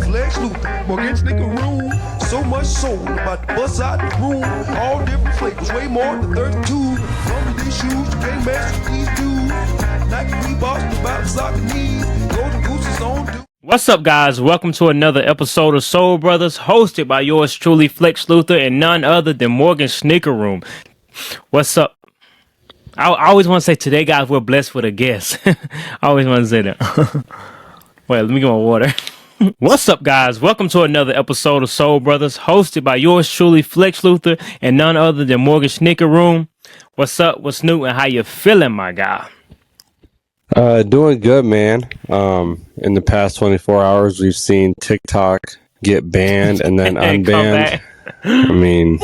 Lex Luthor, Morgan Snickeroo. So much soul about to bust out the room. All different flavors, way more than 32. Come with these shoes, you can't mess with these dudes. Nike Reeboks, about to sock the knees. Golden Goose is on dude. What's up, guys? Welcome to another episode of Soul Brothers, hosted by yours truly, Flex Luthor, and none other than Morgan Snickeroo. What's up? I always want to say today, guys, we're blessed with a guest. I always want to say that. Wait, let me get my water. What's up, guys? Welcome to another episode of Soul Brothers, hosted by yours truly, Flex Luthor, and none other than Morgan Snickeroo. What's up? What's new? And how you feeling, my guy? Doing good, man. In the past 24 hours, we've seen TikTok get banned and then unbanned. I mean,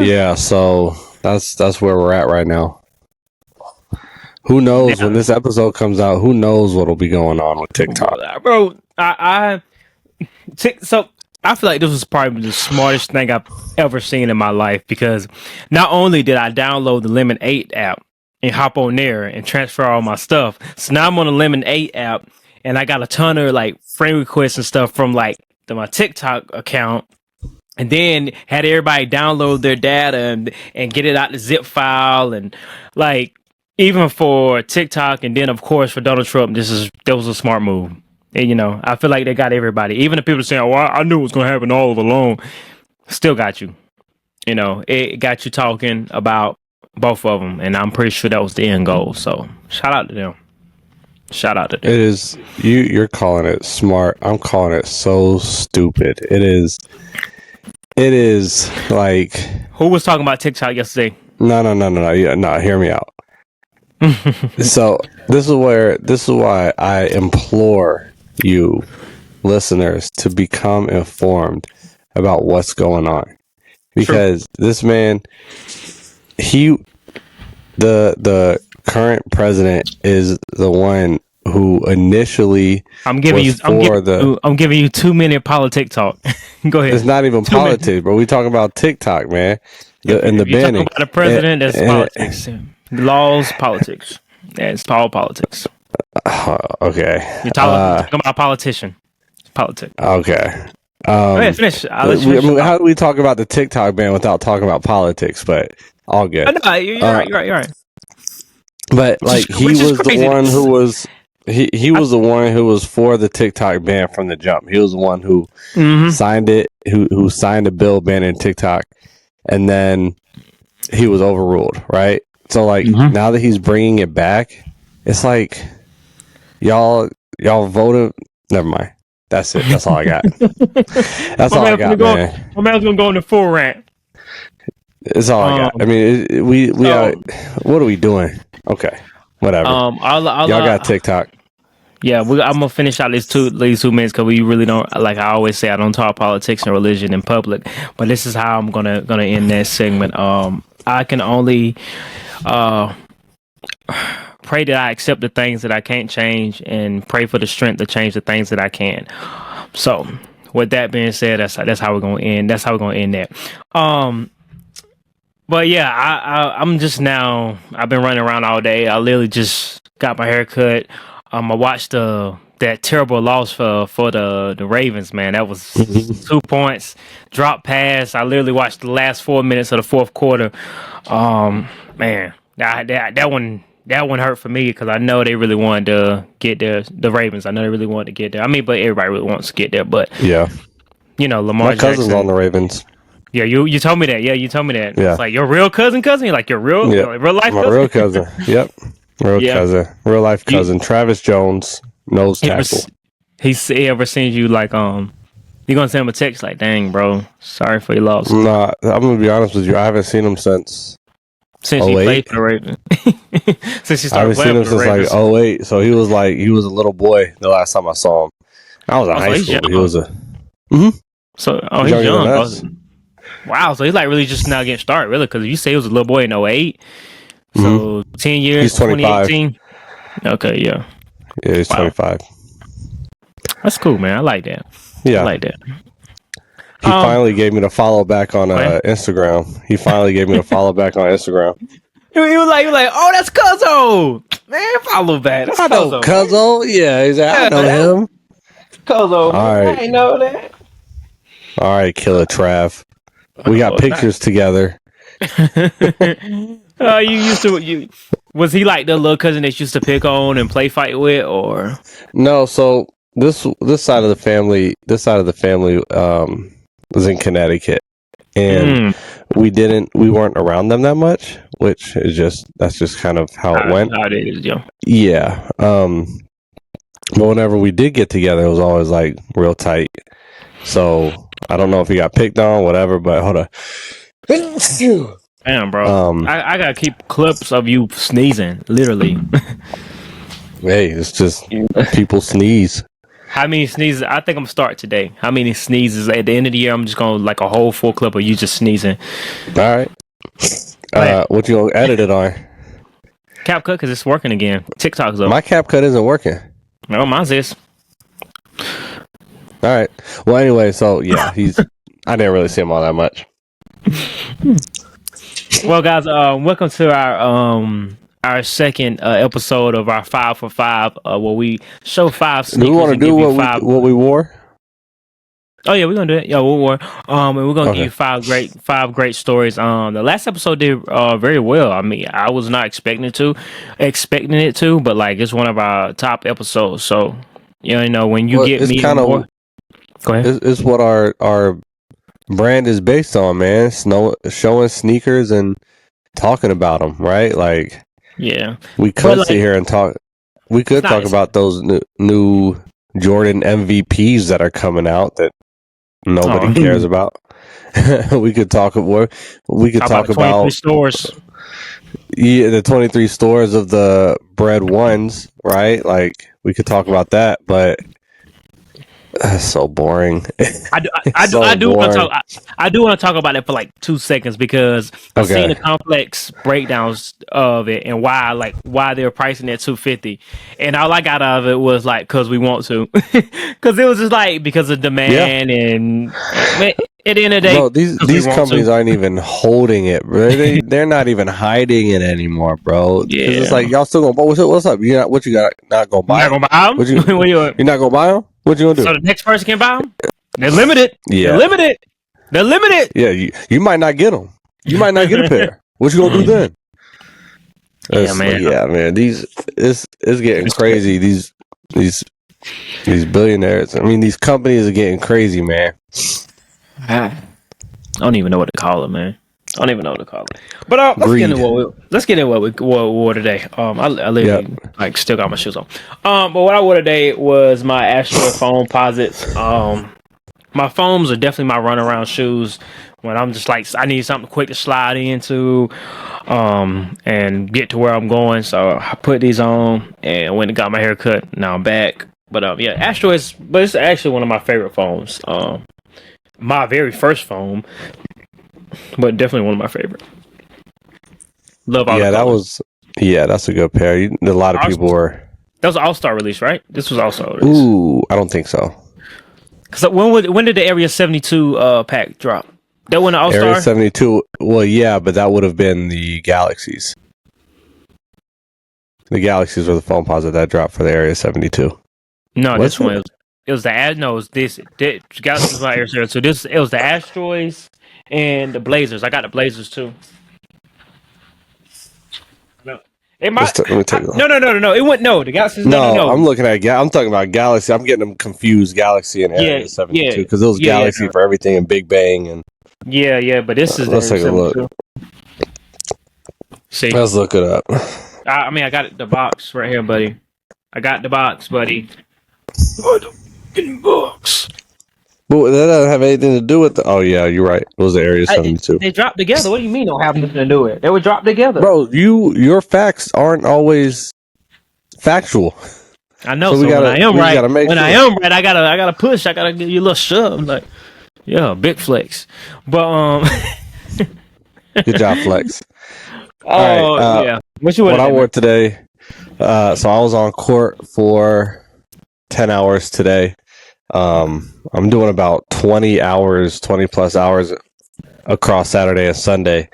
yeah. So that's where we're at right now. Who knows when this episode comes out? Who knows what'll be going on with TikTok, bro? So I feel like this was probably the smartest thing I've ever seen in my life, because not only did I download the Lemon 8 app and hop on there and transfer all my stuff, so now I'm on the Lemon 8 app and I got a ton of like friend requests and stuff from like my TikTok account, and then had everybody download their data and get it out the zip file, and like even for TikTok, and then of course for Donald Trump, that was a smart move. And, you know, I feel like they got everybody. Even the people saying, "Well, I knew it was going to happen all along," still got you. You know, it got you talking about both of them, and I'm pretty sure that was the end goal. So shout out to them. Shout out to them. It is you're calling it smart. I'm calling it so stupid. It is like, who was talking about TikTok yesterday? No. Yeah, no. Hear me out. So this is why I implore you listeners to become informed about what's going on, because this man, the current president is the one who initially I'm giving you 2-minute politic talk. Go ahead. It's not even politics, bro. We talking about TikTok, man. And the banning. Talking about the president, that's politics. Laws, politics. Yeah, it's all politics. Okay. You're talking about a politician. It's politics. Okay. Go ahead, finish. How do we talk about the TikTok ban without talking about politics? But all good. No, you're right. But like, he was the one who was the one who was for the TikTok ban from the jump. He was the one who signed it, who signed a bill banning TikTok, and then he was overruled, right? So like, now that he's bringing it back, it's like y'all voted. Never mind. That's it. That's all I got. That's all I got, man. My man's gonna go on the full rant. It's all I got. I mean, what are we doing? Okay, whatever. Y'all got TikTok. Yeah, I'm gonna finish out these two minutes, because we really don't, like I always say, I don't talk politics and religion in public. But this is how I'm gonna end that segment. I can only pray that I accept the things that I can't change, and pray for the strength to change the things that I can. So, with that being said, that's how we're gonna end. That's how we're gonna end that. But yeah, I'm just now. I've been running around all day. I literally just got my hair cut. I watched that terrible loss for the Ravens, man. That was 2 points, drop pass. I literally watched the last 4 minutes of the fourth quarter. Man, that one hurt for me, because I know they really wanted to get there. The Ravens, I know they really wanted to get there. I mean, but everybody really wants to get there. But yeah, you know, Lamar my cousin's Jackson, on the Ravens. Yeah, you told me that. Yeah, you told me that. Yeah. It's like your real cousin. You're like your real life My cousin. real cousin. Yep. Real life cousin. Travis Jones, nose tackle. He ever seen you like you gonna send him a text like, "Dang, bro, sorry for your loss." Nah, I'm gonna be honest with you. I haven't seen him since he played for the Ravens. Since he started I haven't seen him since Ravens. like 08. So he was a little boy the last time I saw him. I was in high school. Young. He was a So he's young. Wow, so he's like really just now getting started, really, because you say he was a little boy in 08. So 10 years, he's 25. 2018. Okay, yeah. Yeah, he's 25. That's cool, man. I like that. Yeah. I like that. He finally gave me the follow back on Instagram. He was like, oh, that's Cuzzo. Man, follow back. That's I know Cuzzo. Yeah, I know him. Colo, All right. I ain't know that. All right, Killer Trav. We got pictures together. You used to you. Was he like the little cousin that you used to pick on and play fight with, or No, so this side of the family, was in Connecticut, and we weren't around them that much, which is that's just kind of how it went. How it is, yeah. Yeah. But whenever we did get together, it was always like real tight. So I don't know if he got picked on, whatever. But hold on. Damn, bro. I gotta keep clips of you sneezing, literally. Hey, it's just people sneeze. How many sneezes? I think I'm gonna start today. How many sneezes at the end of the year? I'm just gonna like a whole full clip of you just sneezing. All right. What you gonna edit it on? CapCut, because it's working again. TikTok's up. My CapCut isn't working. No, mine's is. All right. Well, anyway, so yeah, I didn't really see him all that much. Well, guys, welcome to our second episode of our 5 for 5, where we show 5 sneakers. Do we want to do what we wore? Oh yeah, we're gonna do it. Yeah, we'll wore. And we're gonna give you five great stories. The last episode did very well. I mean, I was not expecting it to, but like it's one of our top episodes. So you know when you get me more. Go ahead. It's what our brand is based on, man. Showing sneakers and talking about them, right? Like, yeah, we could sit here and talk. We could talk about those new Jordan MVPs that are coming out that nobody cares about. We could talk about. We could talk about stores. Yeah, the 23 stores of the Bread Ones, right? Like, we could talk about that, but. That's so boring. I do want to talk about it for like 2 seconds because I've seen the complex breakdowns of it and why they're pricing at $250, and all I got out of it was like because we want to, because it was just like because of demand and at the end of the day, bro, these companies aren't even holding it, bro. They're not even hiding it anymore, bro. Yeah, it's like y'all still gonna. What's up? You not gonna buy? You're not gonna buy them? You're not gonna buy them? What you gonna do? So the next person can buy them? They're limited. Yeah. They're limited. Yeah, you might not get them. You might not get a pair. What you gonna do then? Yeah, man. Yeah, man. It's getting crazy. These billionaires. I mean, these companies are getting crazy, man. I don't even know what to call it, man. I don't even know what to call it. But let's get into what we wore today. I literally still got my shoes on. But what I wore today was my Astro foam posits. My foams are definitely my runaround shoes when I'm just like I need something quick to slide into, and get to where I'm going. So I put these on and went and got my hair cut. Now I'm back. But Astro it's actually one of my favorite foams. My very first foam. But definitely one of my favorite. Love all that's a good pair. A lot of people were. That was an All-Star release, right? This was All-Star release. Ooh, I don't think so. Because when did the Area 72 pack drop? That one All-Star? Area 72. Well, yeah, but that would have been the Galaxies. The Galaxies were the foam posit that dropped for the Area 72. No, this one it was the Galaxies was my Area 72. It was the Asteroids. And the Blazers. I got the Blazers too. No. Let me take it. No. It went the Galaxy. No. I'm looking at. I'm talking about Galaxy. I'm getting them confused. Galaxy and Area 72 because it was Galaxy for everything and Big Bang and. Yeah. But this is. Let's take a look. See. Let's look it up. I mean, I got the box right here, buddy. I got the box, buddy. Box. But that doesn't have anything to do with the. Oh yeah, you're right. It was the Area 72. They dropped together. What do you mean don't have nothing to do with it? They were dropped together, bro. Your facts aren't always factual. I know. So when I am right, I gotta push. I gotta give you a little shove. I'm like, yeah, big flex. But good job, flex. All right, yeah. What I wore today. So I was on court for 10 hours today. I'm doing about 20 plus hours across Saturday and Sunday.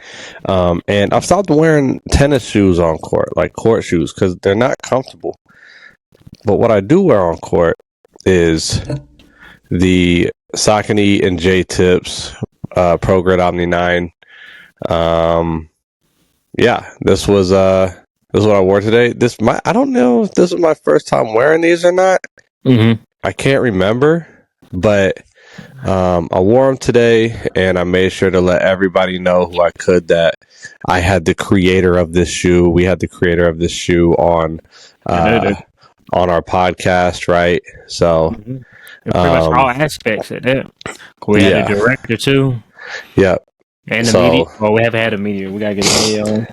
And I've stopped wearing tennis shoes on court, like court shoes, because they're not comfortable. But what I do wear on court is the Saucony and J Tips Pro Grid Omni 9. Yeah, this was what I wore today. I don't know if this was my first time wearing these or not. Mm-hmm. I can't remember, but I wore them today, and I made sure to let everybody know who I could that I had the creator of this shoe. We had the creator of this shoe on our podcast, right? So pretty much all aspects of that. We had a director too. Yep. And the media. Well, we haven't had a media. We gotta get the media on.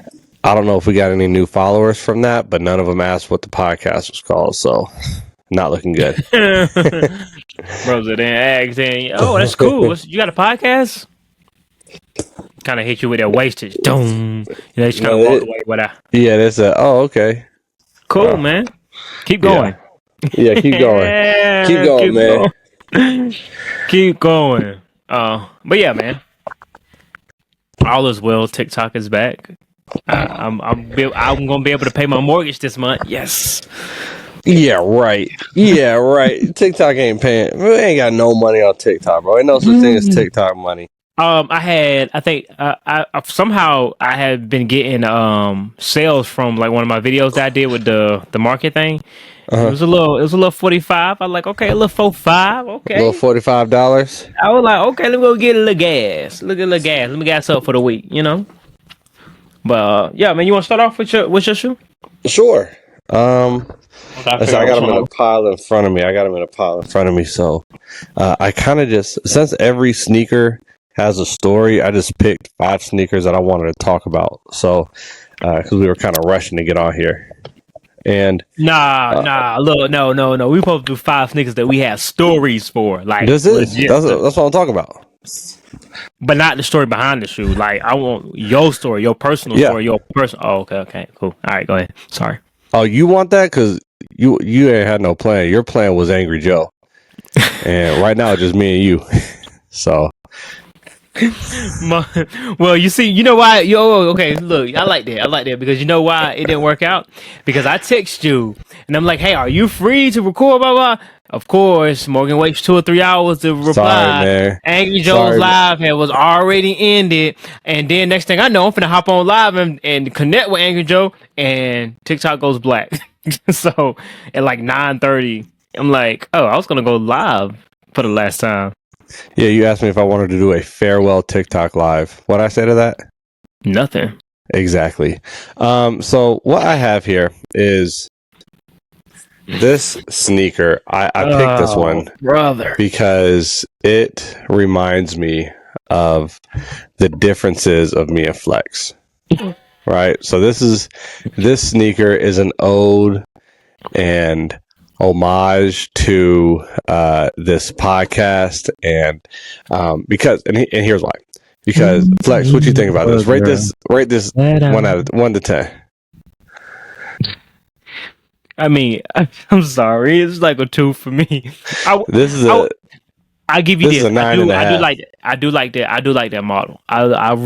I don't know if we got any new followers from that, but none of them asked what the podcast was called, so not looking good. Bros, then asked, oh, that's cool. You got a podcast? Kind of hit you with that wastage. Just kind of walk away with that. Yeah, that's okay. Cool, man. Keep going. Yeah, keep going. Keep going, man. Keep going. But yeah, man. All is well. TikTok is back. I'm gonna be able to pay my mortgage this month. Yes. Yeah, right. TikTok ain't paying. We ain't got no money on TikTok, bro. Ain't no such thing as TikTok money. I somehow I had been getting sales from like one of my videos that I did with the market thing. It was a little 45. I was like, okay, a little 45, okay. A little $45. I was like, okay, let me go get a little gas. Let me gas up for the week, you know. But yeah, man, you want to start off with your shoe? Sure. I got them in a pile in front of me. So I kind of just, since every sneaker has a story, I just picked 5 sneakers that I wanted to talk about. So because we were kind of rushing to get on here. And look, no. We supposed to do 5 sneakers that we have stories for. Like that's what I'm talking about. But not the story behind the shoe. Like I want your story, your personal story, your personal. Oh, okay, cool. All right, go ahead. Sorry. Oh, you want that? Because you ain't had no plan. Your plan was Angry Joe, and right now it's just me and you. So. Well, you know why? Okay, look, I like that because you know why it didn't work out? Because I text you and I'm like, hey, are you free to record? Blah blah. Of course, Morgan waits 2 or 3 hours to reply. Sorry, man. Angry Joe's live was already ended, and then next thing I know, I'm finna hop on live and connect with Angry Joe, and TikTok goes black. So at like 9:30, I'm like, oh, I was gonna go live for the last time. Yeah, you asked me if I wanted to do a farewell TikTok live. What'd I say to that? Nothing. Exactly. So what I have here is this sneaker. I picked this one, brother, because it reminds me of the differences of me and Flex. Right? So this sneaker is an ode and homage to this podcast, and because here's why. Because Flex, what you think about this? Rate this 1 to 10. I mean, I'm sorry, it's like a 2 for me. I give you this. Is a 9.5. I do like that model. I've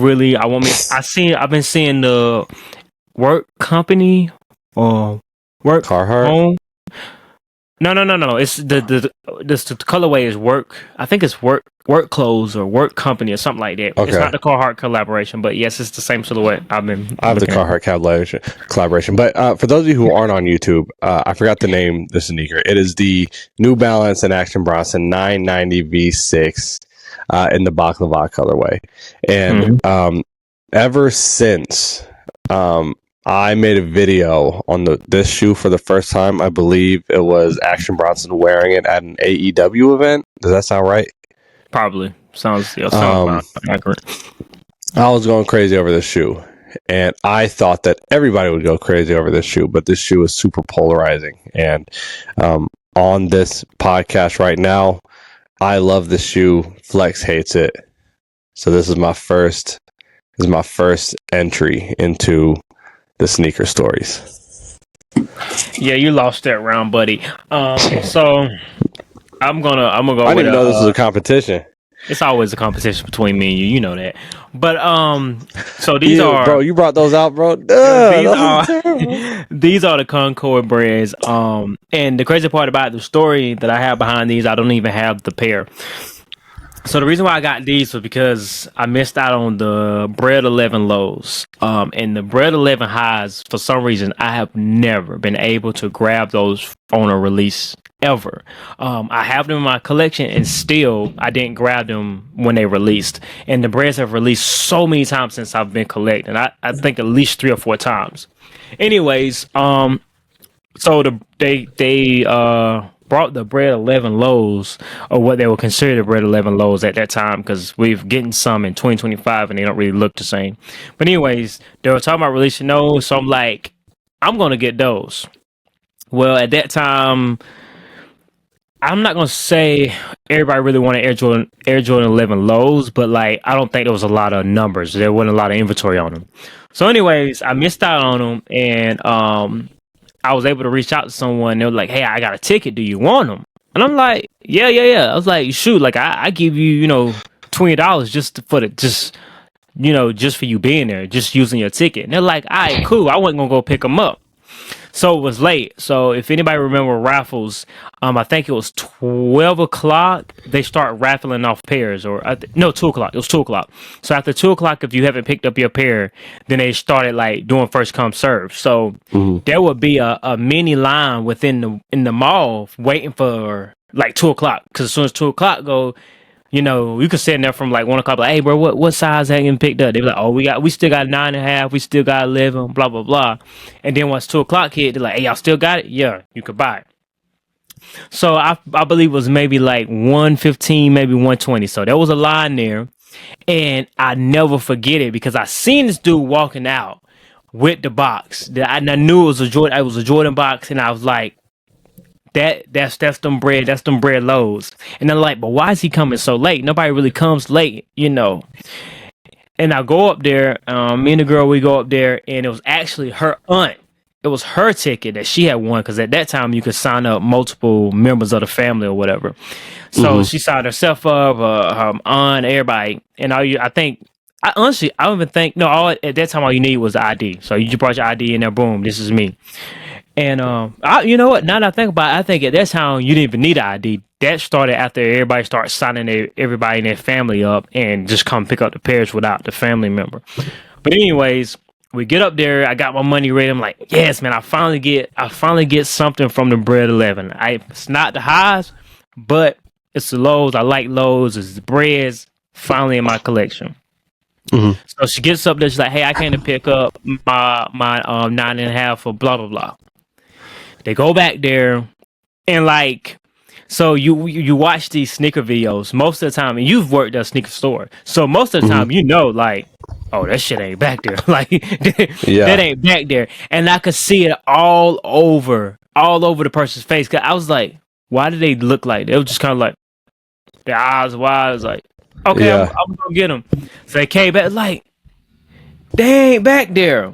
been seeing the work company or work Carhartt home. No. It's the colorway is work. I think it's work clothes or work company or something like that. Okay. It's not the Carhartt collaboration, but yes, it's the same silhouette. I have the Carhartt collaboration. But for those of you who aren't on YouTube, I forgot to name the sneaker. It is the New Balance and Action Bronson 990 V6 in the baklava colorway. And ever since I made a video on this shoe for the first time. I believe it was Action Bronson wearing it at an AEW event. Does that sound right? Probably. Sounds accurate. I was going crazy over this shoe, and I thought that everybody would go crazy over this shoe, but this shoe is super polarizing. And on this podcast right now, I love this shoe. Flex hates it. So this is my first entry into the sneaker stories. Yeah, you lost that round, buddy. So I'm gonna go. I didn't even know this was a competition. It's always a competition between me and you. You know that. But so these are bro. You brought those out, bro. these are these are the Concord breads. And the crazy part about the story that I have behind these, I don't even have the pair. So the reason why I got these was because I missed out on the Bread 11 lows. And the Bread 11 highs, for some reason, I have never been able to grab those on a release ever. I have them in my collection and still I didn't grab them when they released. And the breads have released so many times since I've been collecting. I think at least 3 or 4 times. Anyways, so they brought the Bread 11 lows, or what they would consider the Bread 11 lows at that time, because we've getting some in 2025 and they don't really look the same. But anyways, they were talking about releasing those, so I'm like, I'm gonna get those. Well, at that time, I'm not gonna say everybody really wanted Air Jordan 11 lows, but like I don't think there was a lot of numbers. There wasn't a lot of inventory on them. So, anyways, I missed out on them, and I was able to reach out to someone. They were like, "Hey, I got a ticket. Do you want them?" And I'm like, "Yeah." I was like, "Shoot, like I give you, $20 just for just for you being there, just using your ticket." And they're like, "All right, cool. I wasn't gonna go pick them up." So it was late. So if anybody remember raffles, I think it was 12 o'clock. They start raffling off pairs, or no, 2 o'clock. It was 2 o'clock. So after 2 o'clock, if you haven't picked up your pair, then they started like doing first come serve. So there would be a mini line in the mall waiting for like 2 o'clock. Because as soon as 2 o'clock go, you could sit in there from like 1 o'clock, like, "Hey, bro, what size haven't picked up?" They be like, "Oh, we still got 9.5, we still got 11, blah blah blah." And then once 2 o'clock hit, they're like, "Hey, y'all still got it? Yeah, you could buy it." So I believe it was maybe like 115, maybe 120. So there was a line there, and I never forget it because I seen this dude walking out with the box. I knew it was a Jordan. It was a Jordan box, and I was like, that's them bread loads. And they're like, "But why is he coming so late? Nobody really comes late, And I go up there, me and the girl, we go up there, and it was actually her aunt. It was her ticket that she had won, because at that time you could sign up multiple members of the family or whatever. So she signed herself up, her aunt, everybody. And I don't even think, no, at that time all you need was the ID. So you just brought your ID in there, boom, this is me. And you know what? Now that I think about it, I think at that time you didn't even need an ID. That started after everybody started signing everybody in their family up and just come pick up the pairs without the family member. But anyways, we get up there. I got my money ready. I'm like, yes, man! I finally get something from the Bread 11. It's not the highs, but it's the lows. I like lows. It's the breads. Finally in my collection. So she gets up there. She's like, "Hey, I came to pick up my 9.5 for blah blah blah." They go back there, and like, so you watch these sneaker videos most of the time, and you've worked at a sneaker store, so most of the time like, oh, that shit ain't back there, like that ain't back there, and I could see it all over the person's face. Cause I was like, why did they look like that? It was just kind of like their eyes wide. I was like, okay, I'm gonna get them. So they came back like, they ain't back there.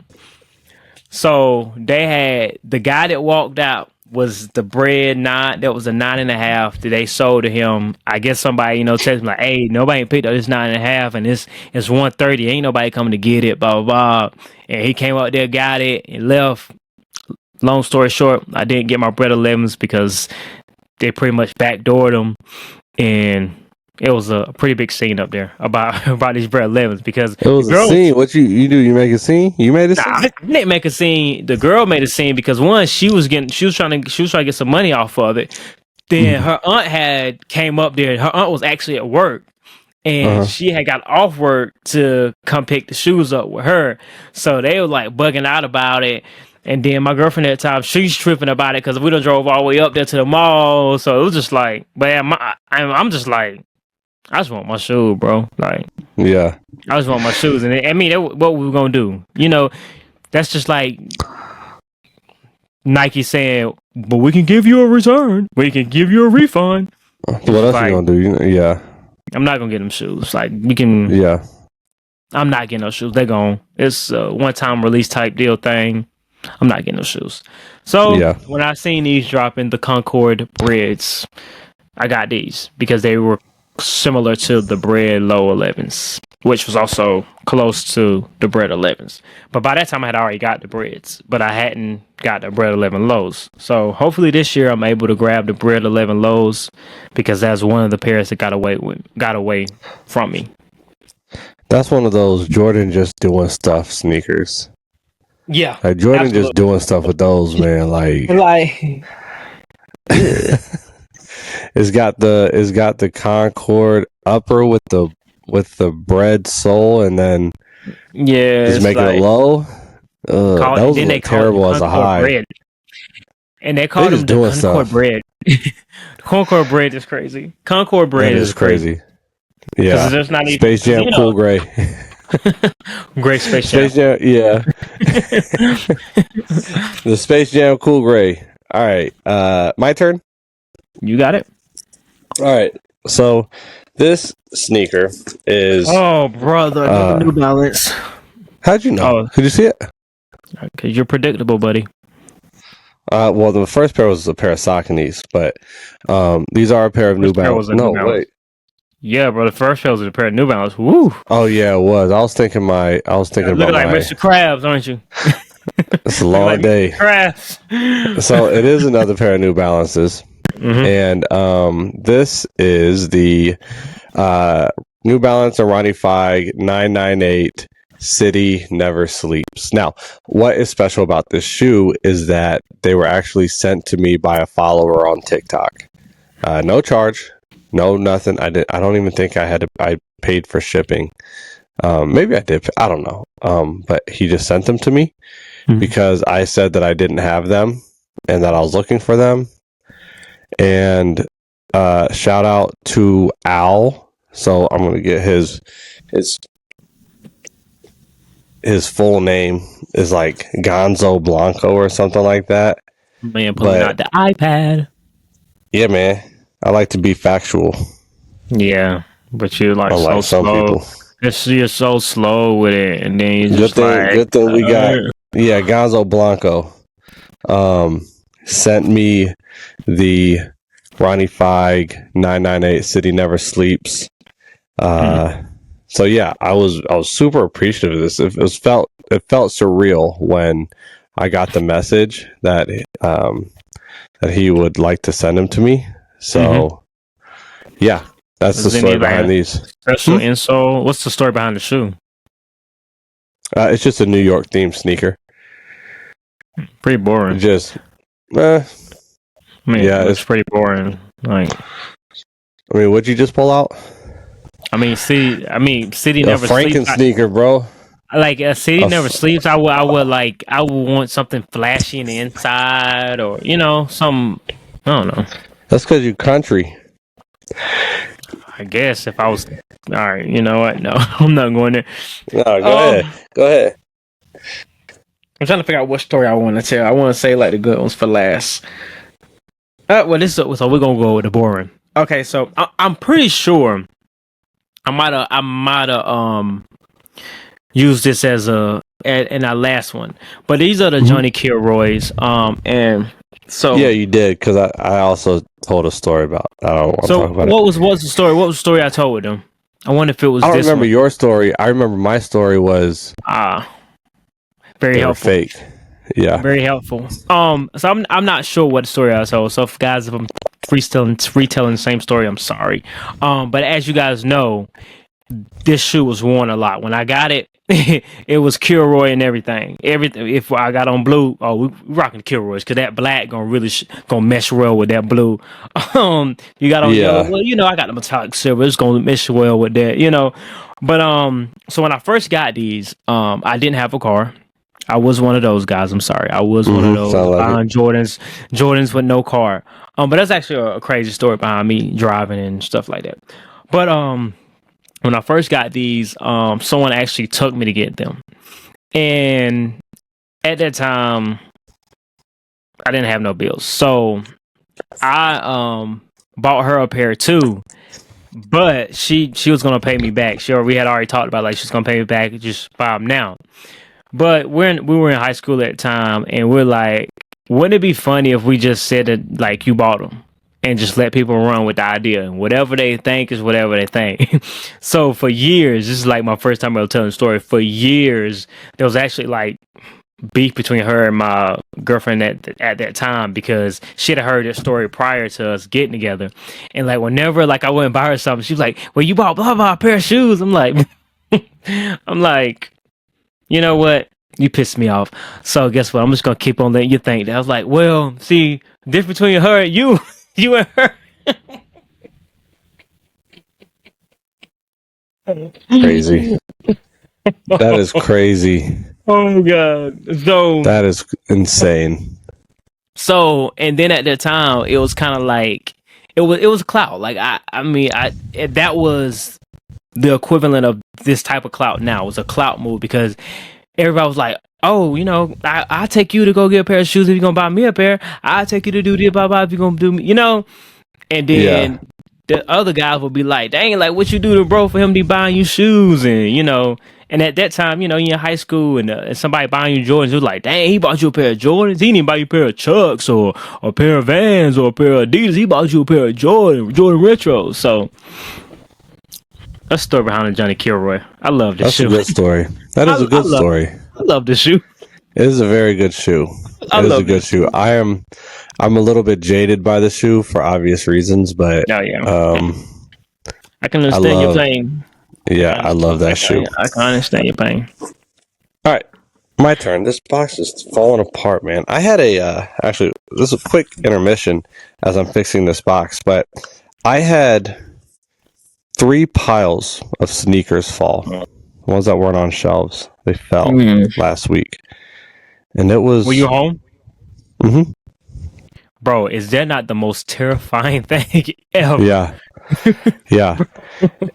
So they had the guy that walked out was the bread 9. That was a 9.5 that they sold to him. I guess somebody, texted me like, "Hey, nobody ain't picked up this 9.5, and it's 130. Ain't nobody coming to get it." Blah blah blah. And he came out there, got it, and left. Long story short, I didn't get my Bread 11s because they pretty much backdoored them, and it was a pretty big scene up there about these Bread 11s because it was a scene. What you do? You make a scene? You made a scene? I didn't make a scene. The girl made a scene because one, she was trying to get some money off of it. Then her aunt came up there. Her aunt was actually at work, and she had got off work to come pick the shoes up with her. So they were like bugging out about it. And then my girlfriend at the time, she's tripping about it because we done drove all the way up there to the mall. So it was just like, man, I'm just like, I just want my shoes, bro. Like, yeah, I just want my shoes, and what we were gonna do? That's just like Nike saying, "But we can give you a return. We can give you a refund." What else you gonna do? Yeah, I'm not gonna get them shoes. Like we can. Yeah, I'm not getting those shoes. They're gone. It's a one-time release type deal thing. I'm not getting those shoes. So when I seen these dropping the Concord breads, I got these because they were similar to the Bread Low 11s, which was also close to the Bread 11s. But by that time, I had already got the Breads, but I hadn't got the Bread 11 Lows. So hopefully this year I'm able to grab the Bread 11 Lows because that's one of the pairs that got away from me. That's one of those Jordan just doing stuff sneakers. Yeah, like Jordan absolutely. Just doing stuff with those, man. Like it's got the Concord upper with the bread sole, and then just make it a low. Those look terrible as a high. Bread. And they call them the Concord stuff. Bread. Concord bread is crazy. Concord bread is crazy. Yeah, there's not Space Jam Cool Gray. Gray Space Jam. Yeah. The Space Jam Cool Gray. All right, my turn. You got it. All right. So this sneaker is brother, New Balance. How'd you know? Could you see it? Because you're predictable, buddy. Well, the first pair was a pair of Sauconys, but these are a pair of New Balance. No, wait. Yeah, bro. The first pair was a pair of New Balance. Woo. Oh yeah, it was. I was thinking about looking like Mr. Krabs, aren't you? It's a long day. Krabs. So it is another pair of New Balances, and this is the New Balance Ronnie Fig 998 City Never Sleeps. Now, what is special about this shoe is that they were actually sent to me by a follower on TikTok. No charge. No, nothing. I don't even think I paid for shipping. Maybe I did. I don't know. But he just sent them to me because I said that I didn't have them and that I was looking for them. And shout out to Al. So I'm gonna get his full name is like Gonzo Blanco or something like that. Man, pulling out the iPad. Yeah, man. I like to be factual. Yeah, but you're like unlike so some slow. people. You're so slow with it, and then you just good thing we got. Yeah, Gonzo Blanco sent me the Ronnie Fig 998 City Never Sleeps. So yeah, I was super appreciative of this. It felt surreal when I got the message that that he would like to send them to me. So yeah, that's the story behind these. Special insole. What's the story behind the shoe? It's just a New York themed sneaker. Pretty boring. It's pretty boring. Like, what'd you just pull out? City Never Franken Sleeps. Sneaker, bro. Like a City Never Sleeps. I would want something flashy in the inside, or some. I don't know. That's because you're country. I guess if I was, all right. You know what? No, I'm not going there. No, go ahead. I'm trying to figure out what story I want to tell. I want to say like the good ones for last. So we're gonna go with the boring. Okay, so I'm pretty sure I might have used this as in our last one, but these are the Johnny Kilroys. And so yeah, you did, because I also told a story about. I don't want to talk about what's the story? What was the story I told with them? I wonder if it was. I don't remember your story. I remember my story was very helpful. Fake. Yeah, very helpful. So I'm not sure what story I told. So if guys, if I'm retelling the same story, I'm sorry. But as you guys know, this shoe was worn a lot. When I got it, it was Kilroy and everything. If I got on blue, we rocking Kilroys because that black gonna mesh well with that blue. You got on yellow. Well, I got the metallic silver. It's gonna mesh well with that. But so when I first got these, I didn't have a car. I was one of those guys. I'm sorry. I was one of those buying Jordans with no car. But that's actually a crazy story behind me driving and stuff like that. But when I first got these, someone actually took me to get them. And at that time, I didn't have no bills. So I bought her a pair too. But she was gonna pay me back. We had already talked about like she's gonna pay me back, just buy them now. But we were in high school at the time, and we're like, wouldn't it be funny if we just said that like you bought them, and just let people run with the idea. Whatever they think is whatever they think. So for years, this is like my first time ever telling the story. For years, there was actually like beef between her and my girlfriend at that time because she had heard this story prior to us getting together. And like whenever like I went and buy her something, she was like, "Well, you bought blah blah a pair of shoes." I'm like, you know what? You pissed me off. So guess what? I'm just gonna keep on letting you think that. I was like, well, see, the difference between her and you, you and her. Crazy. That is crazy. Oh god. So that is insane. So and then at that time, it was kind of like it was clout. Like I mean that was the equivalent of this type of clout now. It was a clout move because everybody was like, oh, you know, I'll take you to go get a pair of shoes if you're going to buy me a pair. I'll take you to do this, blah, blah, if you're going to do me, you know? And then the other guys would be like, dang, like, what you do to bro for him to be buying you shoes? And, you know, and at that time, you know, you're in high school and somebody buying you Jordans, it was like, dang, he bought you a pair of Jordans. He didn't buy you a pair of Chucks or a pair of Vans or a pair of Adidas. He bought you a pair of Jordan Retros. So that's the story behind the Johnny Kilroy. I love this shoe. That's a good story. That is a good story. I love this shoe. It is a very good shoe. It is a good shoe. I'm a little bit jaded by the shoe for obvious reasons, but I can understand your pain. Yeah, I love that shoe. I can understand your pain. All right, my turn. This box is falling apart, man. I had actually, this is a quick intermission as I'm fixing this box, but I had 3 piles of sneakers fall. The ones that weren't on shelves, they fell last week. And it was... Were you home? Mm-hmm. Bro, is that not the most terrifying thing ever? Yeah. Yeah.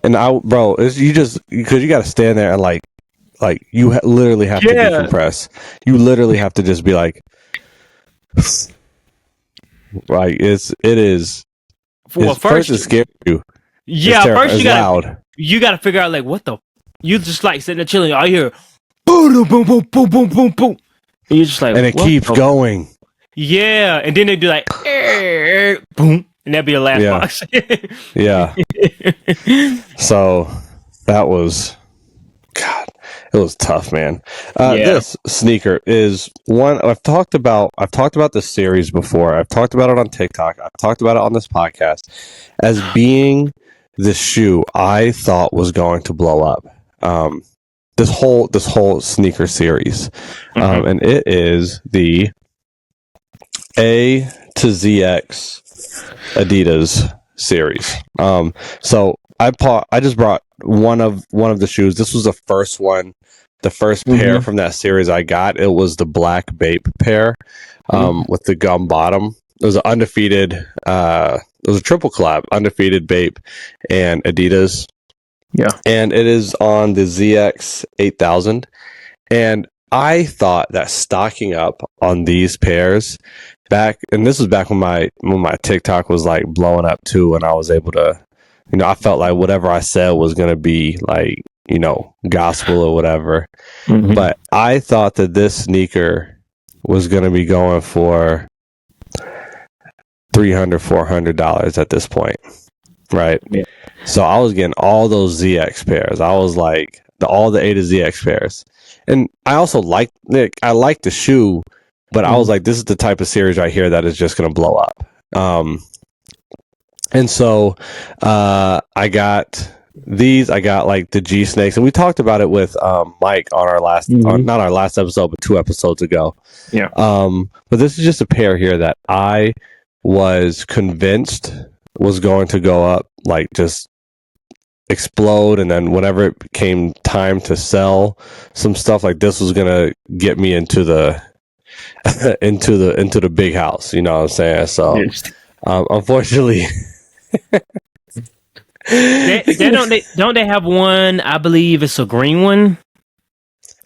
And you just... Because you got to stand there and like you literally have to decompress. You literally have to just be like... Like, it is... Well, first it scares you. Yeah, first you gotta figure out like what the... You just like sitting there chilling, all you hear... Boom, boom, boom, boom, boom, boom, boom. And you're just like, and it keeps going. Yeah, and then they do like, boom, and that'd be the last box. Yeah. So that was, God, it was tough, man. This sneaker is one I've talked about this series before. I've talked about it on TikTok. I've talked about it on this podcast as being the shoe I thought was going to blow up. This whole sneaker series, and it is the A to ZX Adidas series. So I just brought one of the shoes. This was the first one, the first pair from that series I got. It was the black Bape pair, with the gum bottom. It was an undefeated. It was a triple collab, undefeated Bape and Adidas. Yeah. And it is on the ZX 8000. And I thought that stocking up on these pairs and this was back when my TikTok was like blowing up too, and I was able to, you know, I felt like whatever I said was going to be like, you know, gospel or whatever. But I thought that this sneaker was going to be going for $300-$400 at this point. Right. Yeah. So I was getting all those ZX pairs. I was like all the A to ZX pairs. And I also liked the shoe, but I was like, this is the type of series right here that is just going to blow up. And so I got these. I got like the G Snakes, and we talked about it with Mike on our last, not our last episode, but 2 episodes ago. Yeah. But this is just a pair here that I was convinced was going to go up, like just explode, and then whenever it came time to sell some stuff, like this was gonna get me into the into the big house, you know what I'm saying? So unfortunately don't they have one, I believe it's a green one.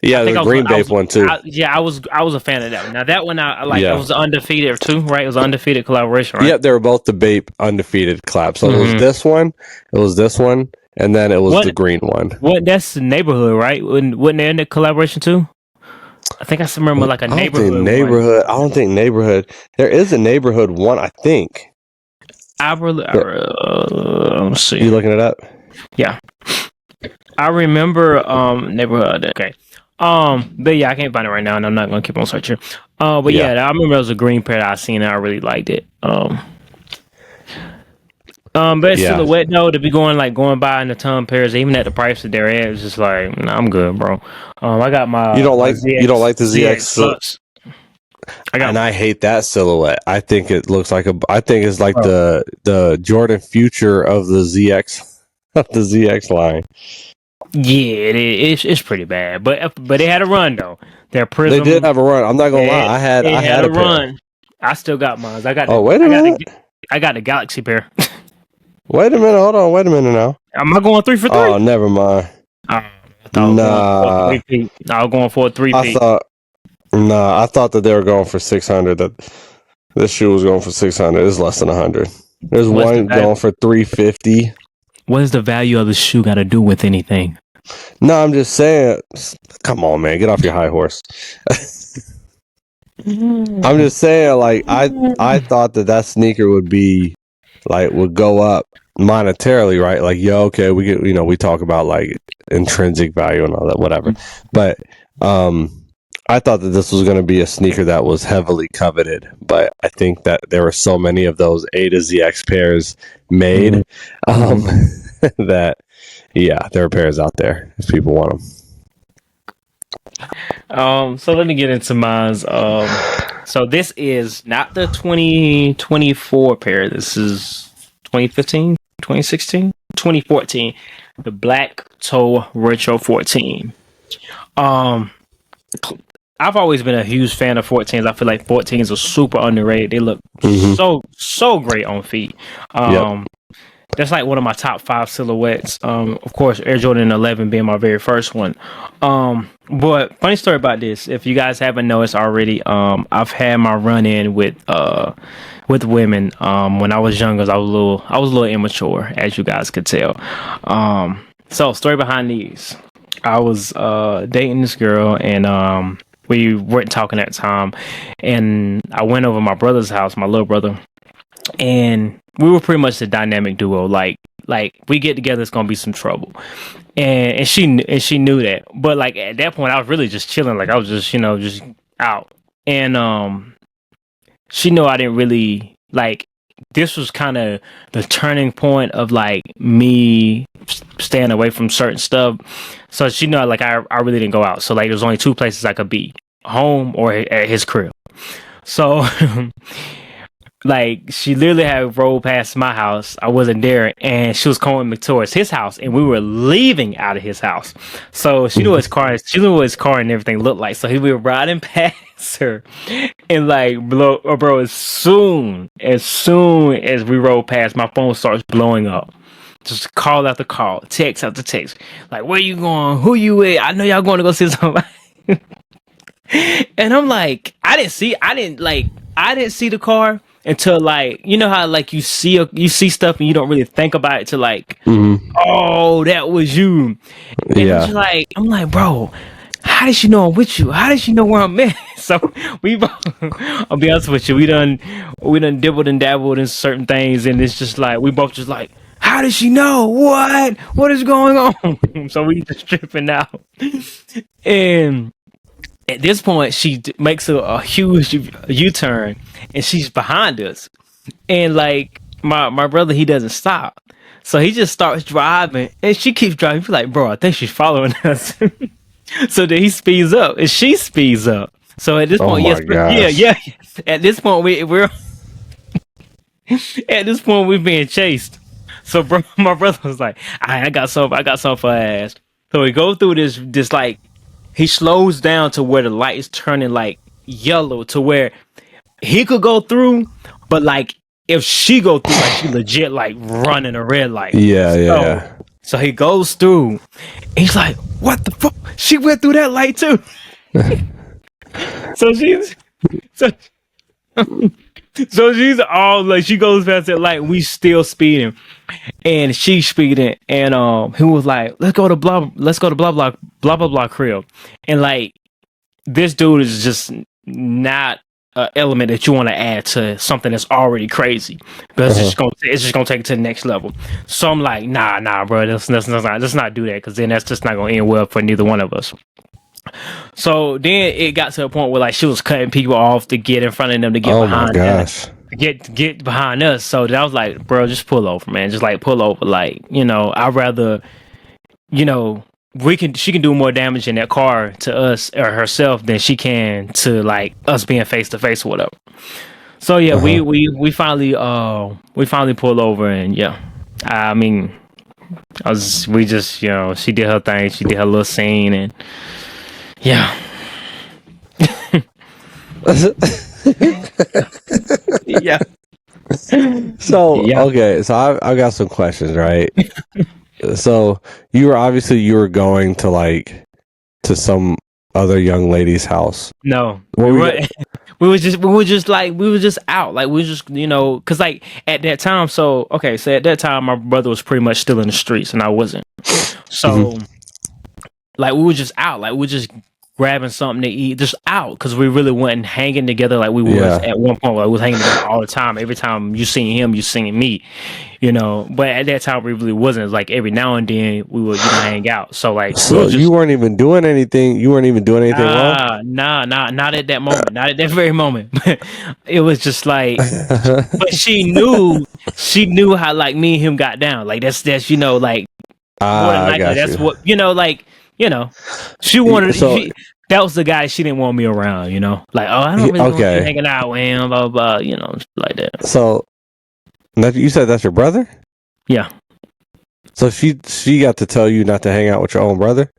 Yeah, the green Bape one too. I was a fan of that one. Now that one I like. It was undefeated too, right? It was undefeated collaboration, right? Yeah, they were both the Bape undefeated collab. So it was this one, and then it was the green one. What? That's the neighborhood, right? Wasn't they in the collaboration too? I think I remember like a neighborhood. I don't think neighborhood. There is a neighborhood one, I think. let's see. You looking it up? Yeah, I remember neighborhood. Okay. But yeah, I can't find it right now, and I'm not gonna keep on searching. But yeah, I remember there was a green pair that I seen, and I really liked it. But silhouette though, to be going by in the ton pairs, even at the price that they're at, it's just like, nah, I'm good, bro. I got my you don't like the ZX Plus. I hate that silhouette. I think it looks like I think it's like the Jordan Future of the ZX line. Yeah, it's pretty bad, but they had a run though. Their Prism, they did have a run. I'm not gonna lie. I had a run. I still got mine. I got. Wait a minute. I got the Galaxy pair. Wait a minute. Hold on. Wait a minute now. Am I going 3 for 3? Oh, never mind. I was going for a 3-peat. I thought that they were going for 600. That this shoe was going for 600. It's less than 100. There's one going for 350. What does the value of the shoe got to do with anything? No, I'm just saying. Come on, man. Get off your high horse. I'm just saying, like, I thought that sneaker would be like would go up monetarily, right? Like, okay, we get, we talk about like intrinsic value and all that, whatever. But I thought that this was going to be a sneaker that was heavily coveted, but I think that there were so many of those A to ZX pairs made that there are pairs out there if people want them. So let me get into mine. So this is not the 2024 pair. This is 2015, 2016, 2014. The Black Toe Retro 14. I've always been a huge fan of 14s. I feel like 14s are super underrated. They look so great on feet. That's like one of my top 5 silhouettes. Of course, Air Jordan 11 being my very first one. But funny story about this. If you guys haven't noticed already, I've had my run in with women. When I was younger, I was a little immature, as you guys could tell. So story behind these. I was dating this girl, and we weren't talking at the time. And I went over my brother's house, my little brother, and we were pretty much the dynamic duo. Like we get together, it's gonna be some trouble, and she knew that. But like at that point, I was really just chilling. Like I was just just out, and she knew I didn't really like. This was kind of the turning point of like me staying away from certain stuff. So she knew like I really didn't go out. So like there was only 2 places I could be: home or at his crib. So. Like she literally had rolled past my house. I wasn't there, and she was coming towards his house, and we were leaving out of his house. So she knew his car. She knew what his car and everything looked like. So we were riding past her, and like bro, as soon as we rolled past, my phone starts blowing up. Just call after call, text after text. Like, where you going? Who you with? I know y'all going to go see somebody. And I'm like, I didn't see the car until like, you know how like you see stuff and you don't really think about it till like, oh, that was you. And I'm like, bro, how did she know I'm with you? How did she know where I'm at? So I'll be honest with you, we done dibbled and dabbled in certain things, and it's just like we both just like, how did she know? What is going on? So we just tripping out. And at this point, she makes a huge U-turn, and she's behind us. And like my brother, he doesn't stop, so he just starts driving, and she keeps driving. He's like, bro, I think she's following us. So then he speeds up, and she speeds up. So at this point, At this point, we're we're being chased. So my brother was like, I got something for her ass. So we go through this like. He slows down to where the light is turning like yellow, to where he could go through, but like if she go through, like she legit like running a red light. So he goes through. He's like, "What the fuck? She went through that light too." So she's all like, she goes past that light. We still speeding, and she's speeding. And he was like, let's go to blah blah crib. And like, this dude is just not element that you want to add to something that's already crazy, because it's just gonna take it to the next level. So I'm like, nah, bro, let's not do that, because then that's just not gonna end well for neither one of us. So then it got to a point where like she was cutting people off to get in front of them to get behind us. Get behind us. So that was like, bro, just pull over, man. Just like pull over. Like, I'd rather, she can do more damage in that car to us or herself than she can to like us being face to face or whatever. So yeah, we finally pulled over, and yeah, I mean, we just, she did her thing, she did her little scene, and yeah. Yeah. So okay, so I got some questions, right? So you were going to some other young lady's house. No, we were just out, like we were just, because like at that time. So at that time my brother was pretty much still in the streets and I wasn't. So like we were just out, like we were just grabbing something to eat, just out, because we really weren't hanging together like we was at one point. Like we was hanging together all the time. Every time you seen him, you seen me, But at that time, we really wasn't. It was like every now and then we would hang out. So like, you weren't even doing anything. You weren't even doing anything wrong. Not at that moment. Not at that very moment. It was just like, but she knew how like me and him got down. Like that's like that's what she wanted. That was the guy she didn't want me around, like, oh, I don't really want you hanging out with him, blah, blah, like that. So you said that's your brother? Yeah. So she got to tell you not to hang out with your own brother?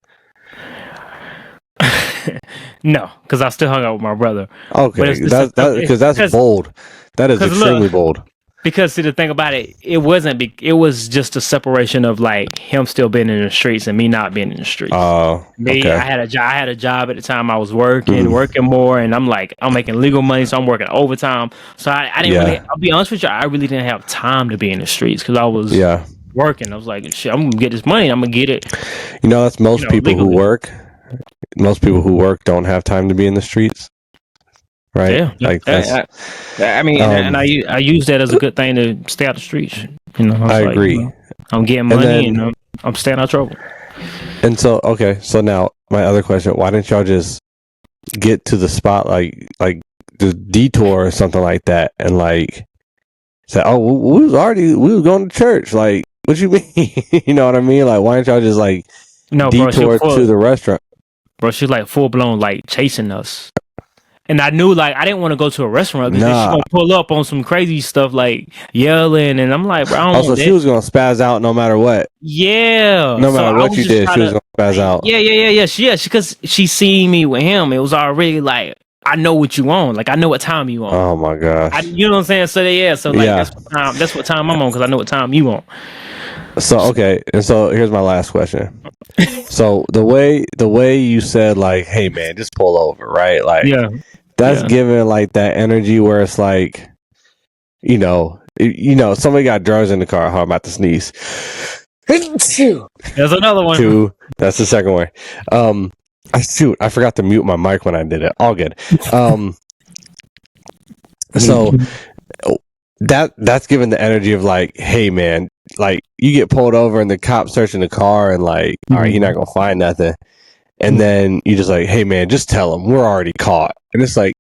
No, because I still hung out with my brother. Okay, because that's bold. That is extremely bold. Because see, the thing about it, it was just a separation of like him still being in the streets and me not being in the streets. Oh, okay. I had a job at the time. I was working more, and I'm making legal money, so I'm working overtime. So I didn't really. I'll be honest with you, I really didn't have time to be in the streets because I was working. I was like, shit, I'm gonna get this money. I'm gonna get it. That's most people legally. Who work. Most people who work don't have time to be in the streets. Right. Yeah. Like I mean, and I use that as a good thing to stay out the streets. I agree. I'm getting money and I'm staying out of trouble. And so, so now my other question: why didn't y'all just get to the spot, like the detour or something like that, and like say, "Oh, we was going to church." Like, what you mean? You know what I mean? Like, why didn't y'all just like detour to the restaurant? Bro, she's like full blown like chasing us. And I knew, like, I didn't want to go to a restaurant because she's going to pull up on some crazy stuff, like yelling. And I'm like, bro, I don't want she was going to spaz out no matter what. Yeah. No matter what you did, she was going to spaz out. Yeah. Because she seen me with him. It was already like, I know what you on. Like, I know what time you on. Oh, my gosh. You know what I'm saying? So, that's what time I'm on because I know what time you on. So, okay. And so, here's my last question. So, the way you said, like, hey, man, just pull over, right? Like, that's giving like that energy where it's like, somebody got drugs in the car. Oh, I'm about to sneeze. There's another one. 2. That's the second one. I forgot to mute my mic when I did it. All good. So that's giving the energy of like, hey man, like you get pulled over and the cop searching the car and like, all right, you're not gonna find nothing. And then you just like, hey man, just tell them we're already caught. And it's like,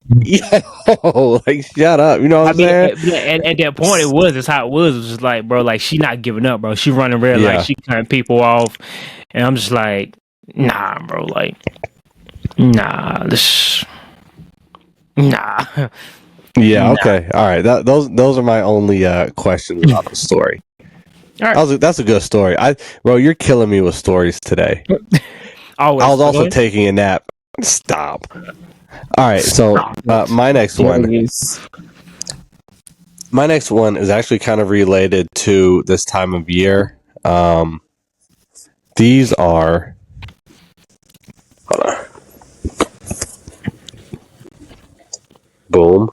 like shut up. You know what I'm saying? At that point, it's how it was. It was just like, bro, like she not giving up, bro. She running red light, she cutting people off, and I'm just like, nah, bro, like, nah. Yeah. Okay. All right. Those are my only questions about the story. All right. That's a good story. Bro, you're killing me with stories today. Always. I was also taking a nap. Stop. All right, so my next one is actually kind of related to this time of year. These are, hold on. Boom.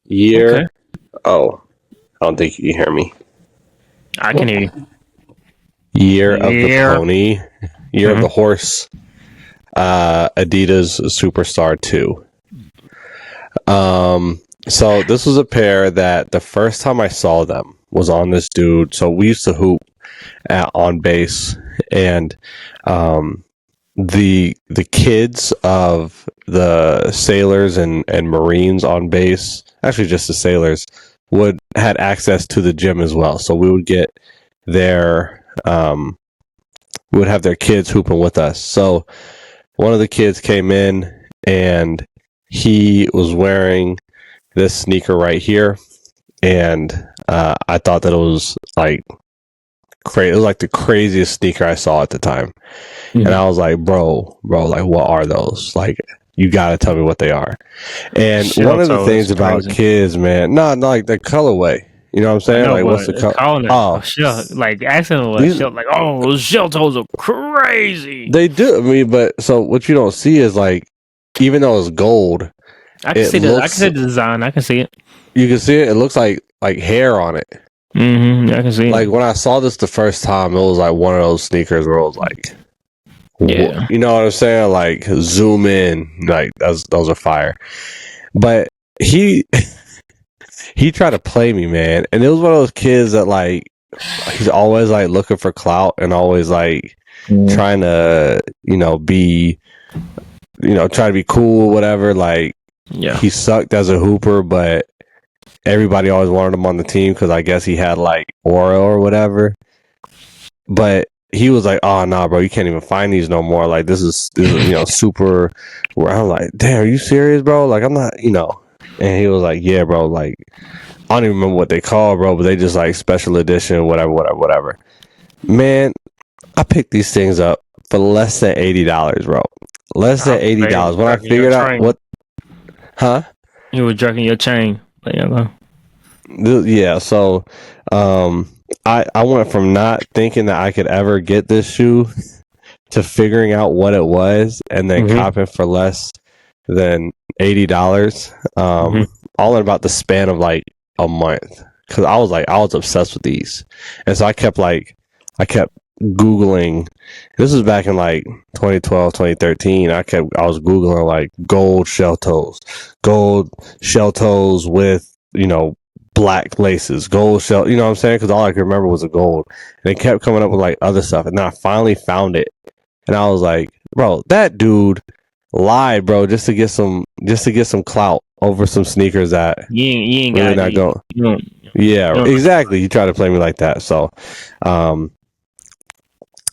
Year. Okay. Oh, I don't think you can hear me. I can hear you. Year of the pony. Year of the Horse, Adidas Superstar 2. So this was a pair that the first time I saw them was on this dude. So we used to hoop on base, and the kids of the sailors and Marines on base, actually just the sailors, had access to the gym as well. So we would get their we would have their kids hooping with us. So one of the kids came in and he was wearing this sneaker right here, and I thought that it was like crazy. It was like the craziest sneaker I saw at the time, and I was like, bro, like, what are those? Like, you gotta tell me what they are. And one of the things about kids, man, not like the colorway. You know what I'm saying? Like, what's the color? Oh, shell, like accent like, oh, those shell toes are crazy. They do. I mean, but so what you don't see is like, even though it's gold, I can see the design. I can see it. You can see it. It looks like hair on it. I can see it. Like when I saw this the first time, it was like one of those sneakers where it was like, yeah, you know what I'm saying? Like zoom in, like those are fire. But he tried to play me, man, and it was one of those kids that like he's always like looking for clout and always like trying to be try to be cool, whatever. Like he sucked as a hooper, but everybody always wanted him on the team because I guess he had like aura or whatever. But he was like, "Oh no, bro, you can't even find these no more. Like this is super." Where I'm like, "Damn, are you serious, bro? Like I'm not, And he was like, "Yeah, bro. Like I don't even remember what they call, bro, but they just like special edition, whatever." Man, I picked these things up for less than $80, bro. Less than $80. When I figured out what, you were jerking your chain. Yeah, so I went from not thinking that I could ever get this shoe to figuring out what it was and then copping for less than $80. All in about the span of like a month, because I was obsessed with these, and so I kept Googling. This was back in like 2012, 2013. I was Googling like gold shell toes with, black laces, gold shell, you know what I'm saying? Because all I could remember was a gold, and it kept coming up with like other stuff. And then I finally found it, and I was like, bro, that dude lied, bro, just to get some clout over some sneakers that you ain't really got not going. Yeah, exactly. He tried to play me like that. So,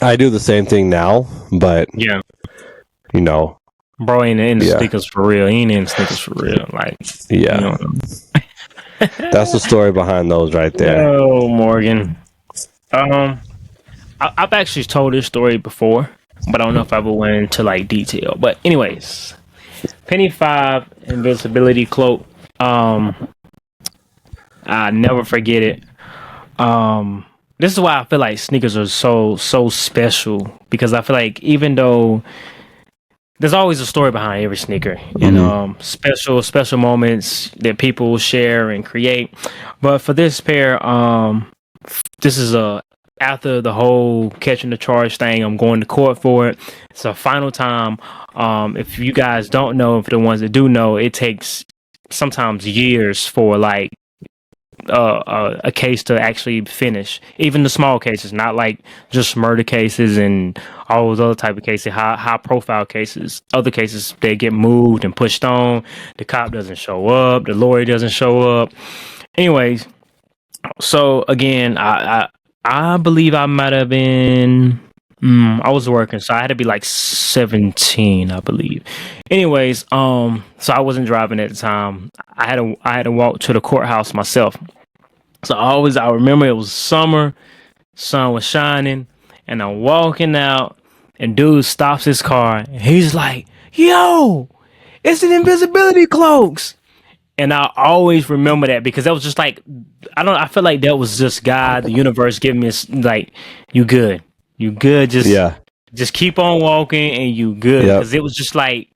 I do the same thing now, but bro ain't in the sneakers for real. He ain't in the sneakers for real. Like, that's the story behind those right there. Oh, Morgan. I've actually told this story before, but I don't know if I ever went into like detail. But anyways, Penny 5 invisibility cloak. I never forget it. This is why I feel like sneakers are so special, because I feel like even though there's always a story behind every sneaker, and special moments that people share and create. But for this pair, this is after the whole catching the charge thing, I'm going to court for it. It's a final time. If you guys don't know, if the ones that do know, it takes sometimes years for like a case to actually finish. Even the small cases, not like just murder cases and all those other type of cases, high profile cases. Other cases, they get moved and pushed on. The cop doesn't show up. The lawyer doesn't show up. Anyways, so again, I believe I might have been. I was working, so I had to be like 17, I believe. Anyways, so I wasn't driving at the time. I had to walk to the courthouse myself. So I remember it was summer, sun was shining, and I'm walking out, and dude stops his car, and he's like, "Yo, it's an invisibility cloaks." And I always remember that, because that was just like, I feel like that was just God, the universe giving me like, you good, just keep on walking and you good. Because it was just like,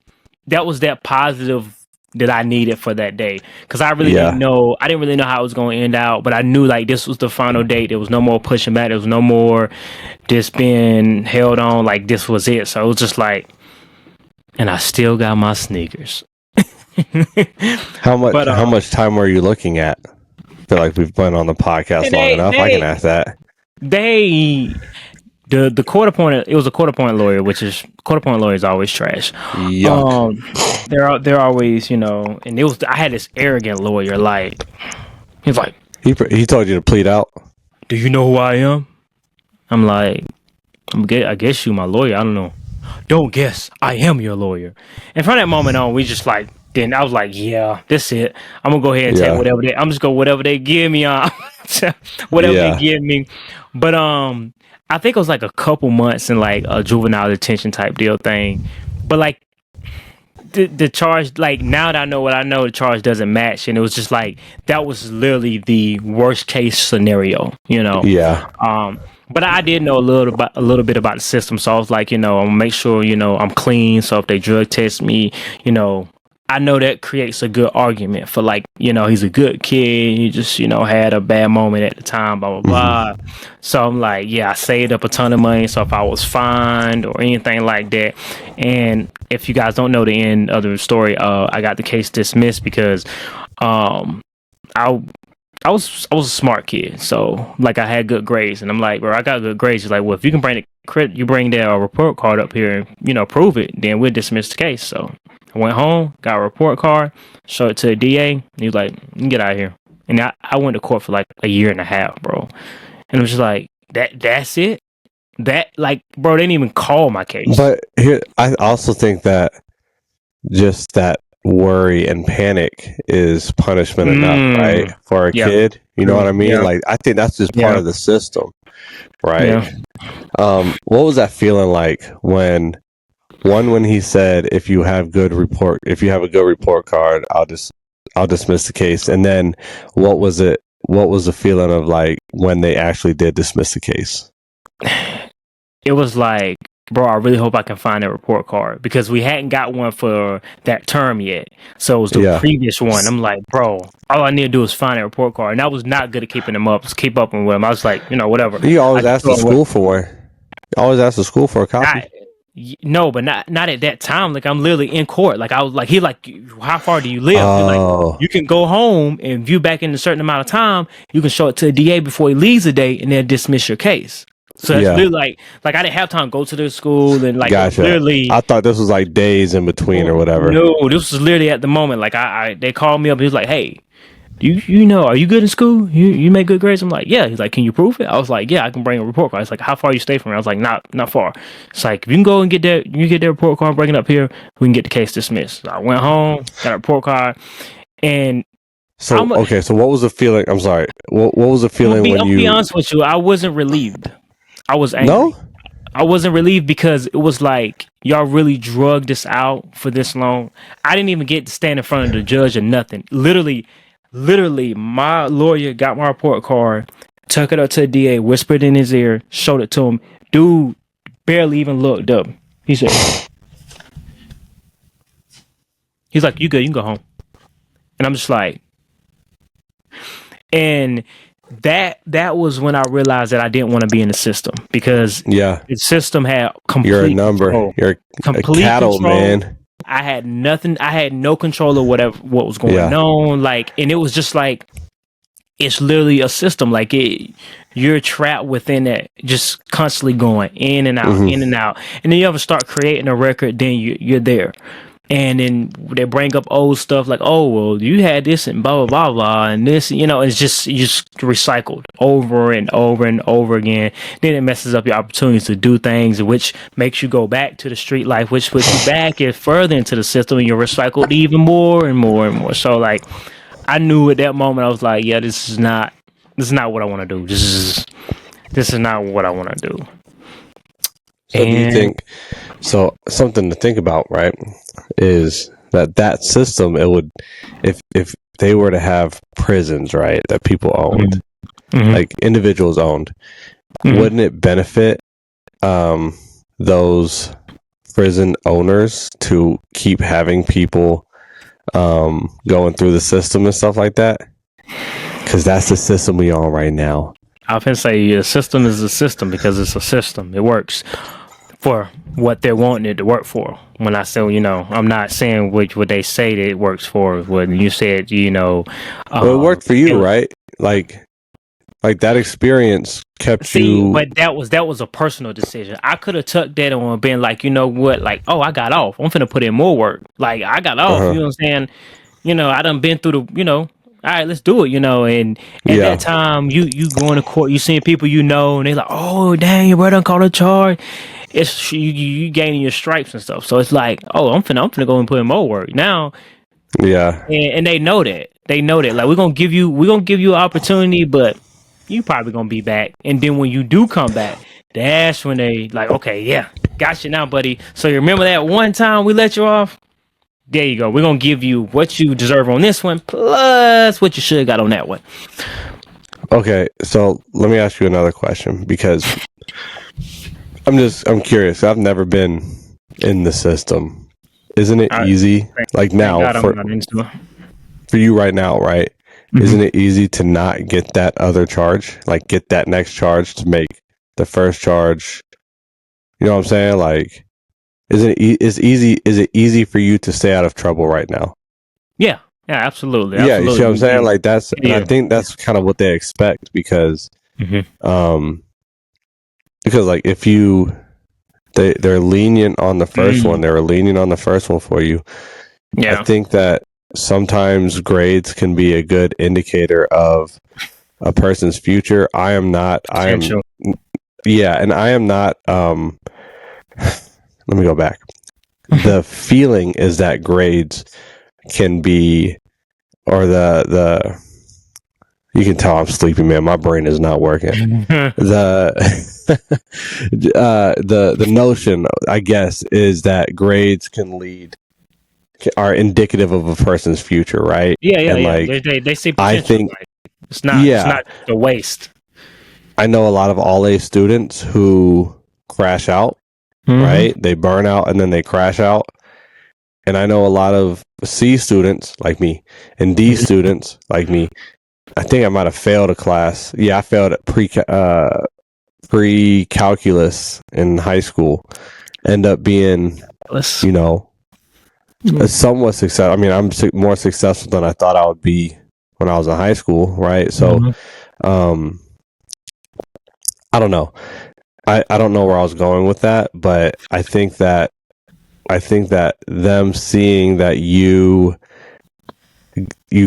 that was that positive that I needed for that day, because I really didn't know. I didn't really know how it was going to end out, but I knew like this was the final date. There was no more pushing back. There was no more just being held on. Like this was it. So it was just like, and I still got my sneakers. How much time were you looking at? I feel like we've been on the podcast long enough. I can ask that. The quarter point. It was a quarter point lawyer, which is quarter point lawyer is always trash. Yuck. They're always, you know. And it was. I had this arrogant lawyer. Like he's like, he told you to plead out. Do you know who I am? I'm like, I guess you my lawyer. I don't know. Don't guess. I am your lawyer. And from that moment on, we just like. Then I was like, yeah, that's it. I'm gonna go ahead and take whatever I'm just going whatever they give me on. Whatever they give me. But I think it was like a couple months in like a juvenile detention type deal thing. But like the charge, like now that I know what I know, the charge doesn't match. And it was just like that was literally the worst case scenario, you know. Yeah. But I did know a little bit about the system. So I was like, you know, I'm gonna make sure, you know, I'm clean. So if they drug test me, you know, I know that creates a good argument for like, you know, he's a good kid. He just, you know, had a bad moment at the time, blah, blah, blah. So I'm like, yeah, I saved up a ton of money. So if I was fined or anything like that. And if you guys don't know the end of the story, I got the case dismissed because I was a smart kid. So like I had good grades and I'm like, bro, I got good grades. He's like, well, if you can bring that report card up here and, you know, prove it, then we'll dismiss the case. So I went home, got a report card, showed it to the DA. And he was like, you can get out of here. And I went to court for like a year and a half, bro. And it was just like, that's it? That, like, bro, they didn't even call my case. But here, I also think that just that worry and panic is punishment enough, right? For a kid. You know what I mean? Yeah. Like, I think that's just part of the system, right? Yeah. What was that feeling like when he said, if you have a good report card, I'll dismiss the case. And then what was the feeling of like when they actually did dismiss the case? It was like, bro, I really hope I can find that report card because we hadn't got one for that term yet. So it was the previous one. I'm like, bro, all I need to do is find that report card. And I was not good at keeping them up, just keep up with them. I was like, you know, whatever. You always ask the school for it. You always ask the school for a copy. No, but not at that time. Like I'm literally in court. Like I was like, he like, how far do you live? Like, you can go home and view back in a certain amount of time. You can show it to the DA before he leaves the day, and they'll dismiss your case. So that's literally like I didn't have time to go to the school and like literally. I thought this was like days in between or whatever. No, this was literally at the moment. Like they called me up. He was like, hey. You know, are you good in school? You make good grades? I'm like, yeah. He's like, can you prove it? I was like, yeah, I can bring a report card. It's like, how far you stay from me? I was like, not far. It's like, if you can go and get that report card, bring it up here, we can get the case dismissed. So I went home, got a report card, and so what was the feeling? I'm sorry. What was the feeling when I'll be honest with you, I wasn't relieved. I was angry. No? I wasn't relieved because it was like, y'all really drugged this out for this long. I didn't even get to stand in front of the judge or nothing. Literally, my lawyer got my report card, took it up to the DA, whispered in his ear, showed it to him. Dude barely even looked up. He said, he's like, you good, you can go home. And I'm just like, and that was when I realized that I didn't want to be in the system because the system had complete You're a number. Control. You're complete a cattle, control. Man. I had nothing. I had no control of what was going on. Like, and it was just like, it's literally a system. Like you're trapped within it, just constantly going in and out, in and out. And then you ever start creating a record, then you're there. And then they bring up old stuff like, oh, well, you had this and blah, blah, blah, blah. And this, you know, it's just recycled over and over and over again. Then it messes up your opportunities to do things, which makes you go back to the street life, which puts you back and further into the system, and you're recycled even more and more and more. So, like, I knew at that moment, I was like, yeah, this is not what I want to do. This is not what I want to do. So do you think, something to think about, right, is that system, it would, if they were to have prisons, right, that people owned, like individuals owned, wouldn't it benefit those prison owners to keep having people going through the system and stuff like that, because that's the system we on right now. I often say a system is a system because it's a system. It works for what they're wanting it to work for. When I say, I'm not saying what they say that it works for. When you said, well, it worked for you, right? Like that experience kept you. But that was a personal decision. I could have tucked that on and been like, you know what? Like, oh, I got off. I'm finna put in more work. Like, I got off. You know what I'm saying? I done been through the, all right, let's do it, and at that time, you going to court, you seeing people and they're like, oh, dang, your brother called a charge. It's you gaining your stripes and stuff. So it's like, oh, I'm finna go and put in more work now. Yeah. And they know that. Like, we're gonna give you an opportunity, but you probably gonna be back. And then when you do come back, that's when they like, okay, yeah, got you now, buddy. So you remember that one time we let you off? There you go. We're gonna give you what you deserve on this one, plus what you should have got on that one. Okay, so let me ask you another question, because I'm curious. I've never been in the system. Isn't it easy? Like now, for you right now, right? Mm-hmm. Isn't it easy to not get that other charge? Like, get that next charge to make the first charge? You know what I'm saying? Like, is it easy for you to stay out of trouble right now? Yeah, absolutely. Yeah, you see what I'm saying? Like, that's, and I think that's kind of what they expect, because, because like, if they're lenient on the first one, they were lenient on the first one for you. Yeah, I think that sometimes grades can be a good indicator of a person's future. And I am not. Let me go back. The feeling is that grades can be, or the you can tell I'm sleepy, man. My brain is not working. The notion, I guess, is that grades are indicative of a person's future, right? Yeah. Like, they see potential. I think it's not a waste. I know a lot of all A students who crash out, right? They burn out and then they crash out. And I know a lot of C students like me and D students like me. I think I might have failed a class. Yeah, I failed at pre-calculus in high school. End up being, somewhat successful. I mean, I'm more successful than I thought I would be when I was in high school, right? So, I don't know. I don't know where I was going with that, but I think that them seeing that you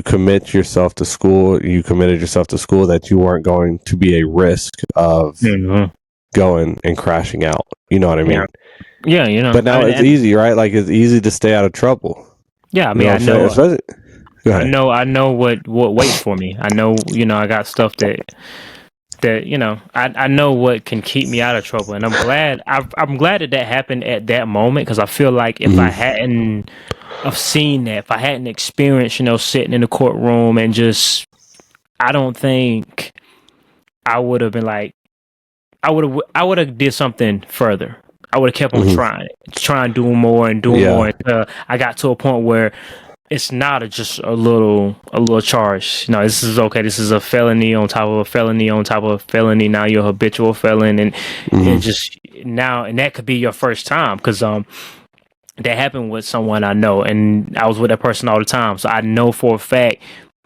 committed yourself to school, that you weren't going to be a risk of going and crashing out. You know what I mean? Yeah, But now it's easy, right? Like, it's easy to stay out of trouble. Yeah, I mean, I know. I know what waits for me. I know, I got stuff that I know what can keep me out of trouble, and I'm glad that happened at that moment, because I feel like if I hadn't have seen that, if I hadn't experienced, sitting in the courtroom and just, I don't think I would have been like, I would have did something further. I would have kept on trying, doing more and doing more until I got to a point where it's not just a little charge. No, this is okay. This is a felony on top of a felony on top of a felony. Now you're a habitual felon, and just now, and that could be your first time, because that happened with someone I know, and I was with that person all the time, so I know for a fact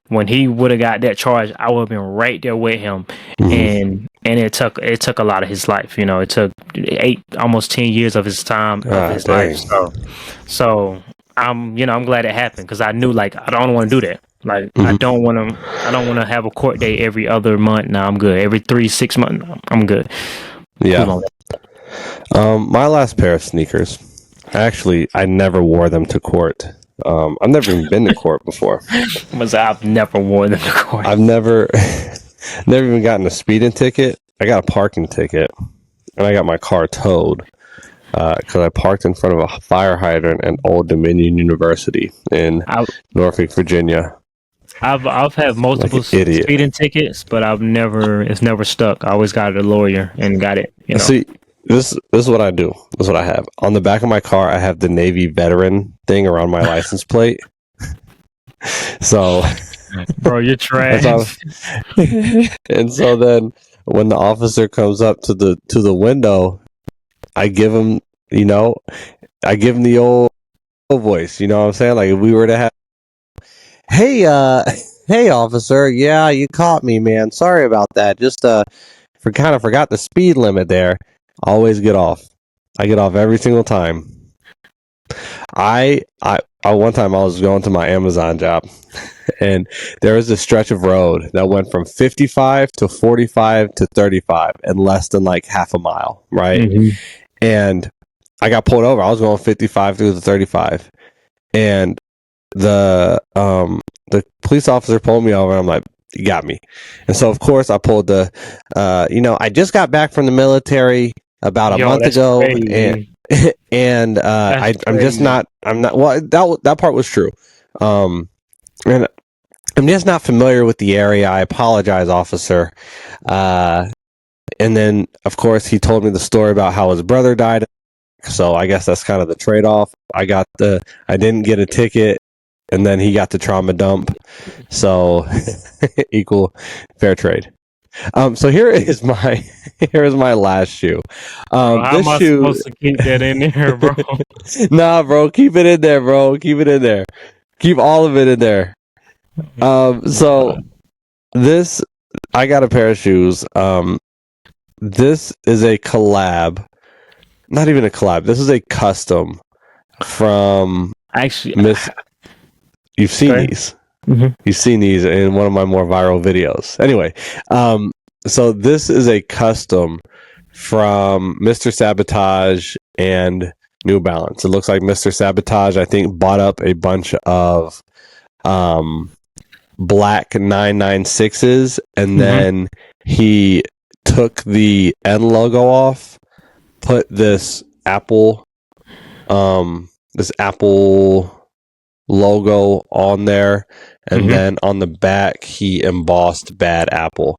when he would have got that charge, I would have been right there with him, and it took a lot of his life. It took almost 10 years of his time of his life. So I'm glad it happened, because I knew, like, I don't want to do that. Like, I don't want to have a court date every other month. No, I'm good. Every 3-6 months, I'm good. Yeah. My last pair of sneakers, actually, I never wore them to court. I've never even been to court before. I've never worn them to court. I've never even gotten a speeding ticket. I got a parking ticket, and I got my car towed because I parked in front of a fire hydrant at Old Dominion University in Norfolk, Virginia. I've had multiple speeding tickets, but it's never stuck. I always got a lawyer and got it. See, this is what I do. This is what I have. On the back of my car, I have the Navy veteran thing around my license plate. So, Bro, you're trash. and so then when the officer comes up to the window, I give him, the old voice. You know what I'm saying? Like if we were to have, hey, hey, officer, yeah, you caught me, man. Sorry about that. Just kind of forgot the speed limit there. Always get off. I get off every single time. I one time I was going to my Amazon job, and there was a stretch of road that went from 55 to 45 to 35 in less than like half a mile, right? Mm-hmm. And I got pulled over. I was going 55 through the 35, and the police officer pulled me over. And I'm like, you got me. And so of course I pulled the, I just got back from the military about a month ago, crazy. and I'm not. Well, that part was true. And I'm just not familiar with the area. I apologize, officer. And then of course he told me the story about how his brother died. So I guess that's kind of the trade-off. I didn't get a ticket, and then he got the trauma dump. So equal fair trade. So here is my last shoe. Bro, how am I supposed to keep that in there, bro? Nah, bro, keep it in there, bro. Keep it in there. Keep all of it in there. So this, I got a pair of shoes. This is a collab. Not even a collab. This is a custom from You've seen these. Mm-hmm. You've seen these in one of my more viral videos. Anyway, so this is a custom from Mr. Sabotage and New Balance. It looks like Mr. Sabotage, I think, bought up a bunch of black 996s, and then he took the N logo off, put this Apple logo on there, and then on the back he embossed Bad Apple.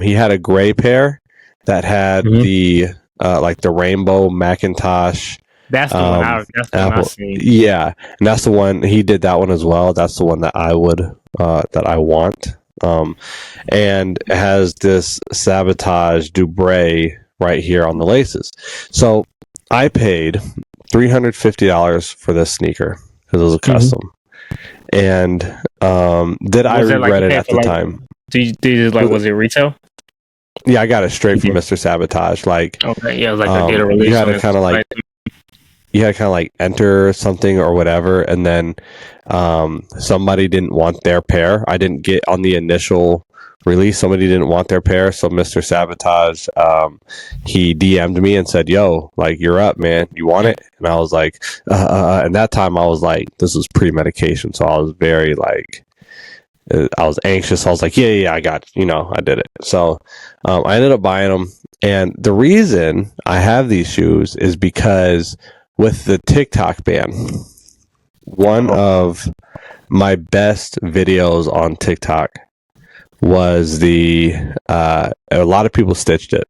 He had a gray pair that had the like the rainbow Macintosh. That's the one. That's the one I've seen. Yeah, and that's the one he did. That one as well. That's the one that I would that I want. And it has this Sabotage Dubray right here on the laces. So I paid $350 for this sneaker because it was a custom. And did I regret it at the time? Was it retail? Yeah, I got it straight from Mr. Sabotage. Like, okay, yeah, it was like a data release. You had to kind of like enter something or whatever, and then somebody didn't want their pair. I didn't get on the initial release. Somebody didn't want their pair, so Mr. Sabotage, he DM'd me and said, "Yo, like you're up, man. You want it?" And I was like, and that time I was like, this was pre-medication, so I was very like, I was anxious. I was like, yeah, I got, I did it. So I ended up buying them, and the reason I have these shoes is because with the TikTok ban, one of my best videos on TikTok was a lot of people stitched it,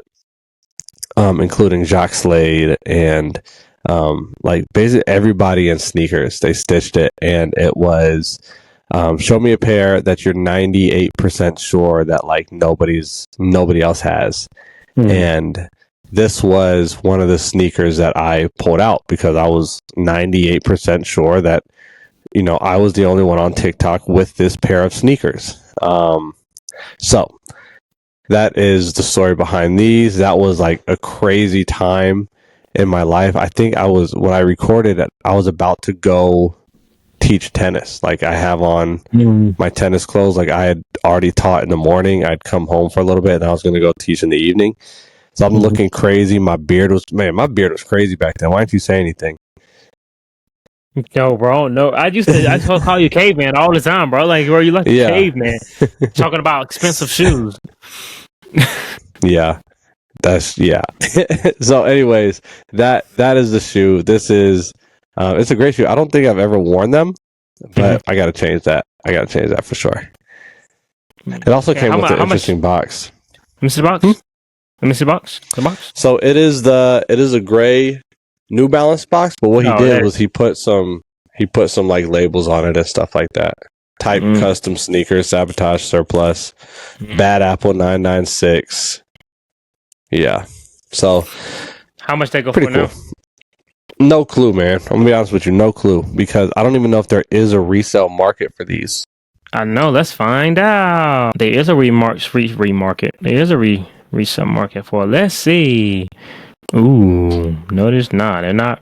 including Jacques Slade and like basically everybody in sneakers. They stitched it, and it was show me a pair that you're 98% sure that like nobody else has. And this was one of the sneakers that I pulled out because I was 98% sure that I was the only one on TikTok with this pair of sneakers. So that is the story behind these. That was like a crazy time in my life. I think when I recorded it, I was about to go teach tennis. Like I have on my tennis clothes. Like I had already taught in the morning. I'd come home for a little bit, and I was going to go teach in the evening. So I'm looking crazy. My beard was crazy back then. Why didn't you say anything? No, bro, no. I used to call you caveman all the time, bro. Like, bro, you like a caveman. Talking about expensive shoes. Yeah. So anyways, that is the shoe. This is it's a great shoe. I don't think I've ever worn them, but I gotta change that. For sure. It also came with an interesting box. Let me see the box. Let me see the box. The box. So it is a gray New Balance box, but what he did was he put some like labels on it and stuff like that. Type custom sneakers, sabotage surplus, Bad Apple 996. Yeah. So how much they go pretty for cool. now? No clue, man. I'm gonna be honest with you, no clue, because I don't even know if there is a resale market for these. I know. Let's find out. There is a remarket. There is a resale market for it. Let's see. Ooh, no, there's not. They're not.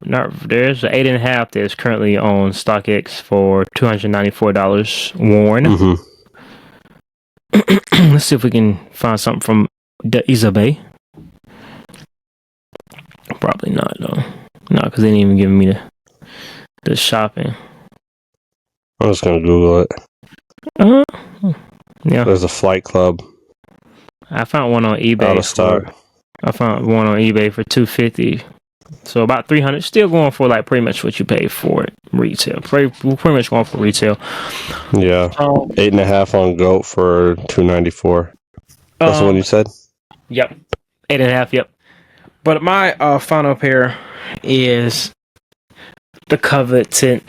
There's an 8.5 that's currently on StockX for $294 worn. Let's see if we can find something from the Isabay. Probably not though. No, because they didn't even give me the shopping. I'm just gonna Google it. Yeah. There's a Flight Club. I found one on eBay. Out of stock. I found one on eBay for $250. So about $300. Still going for like pretty much what you paid for it retail. Pretty much going for retail. Yeah. 8.5 on GOAT for $294. That's the one you said? Yep. 8.5, yep. But my final pair is the coveted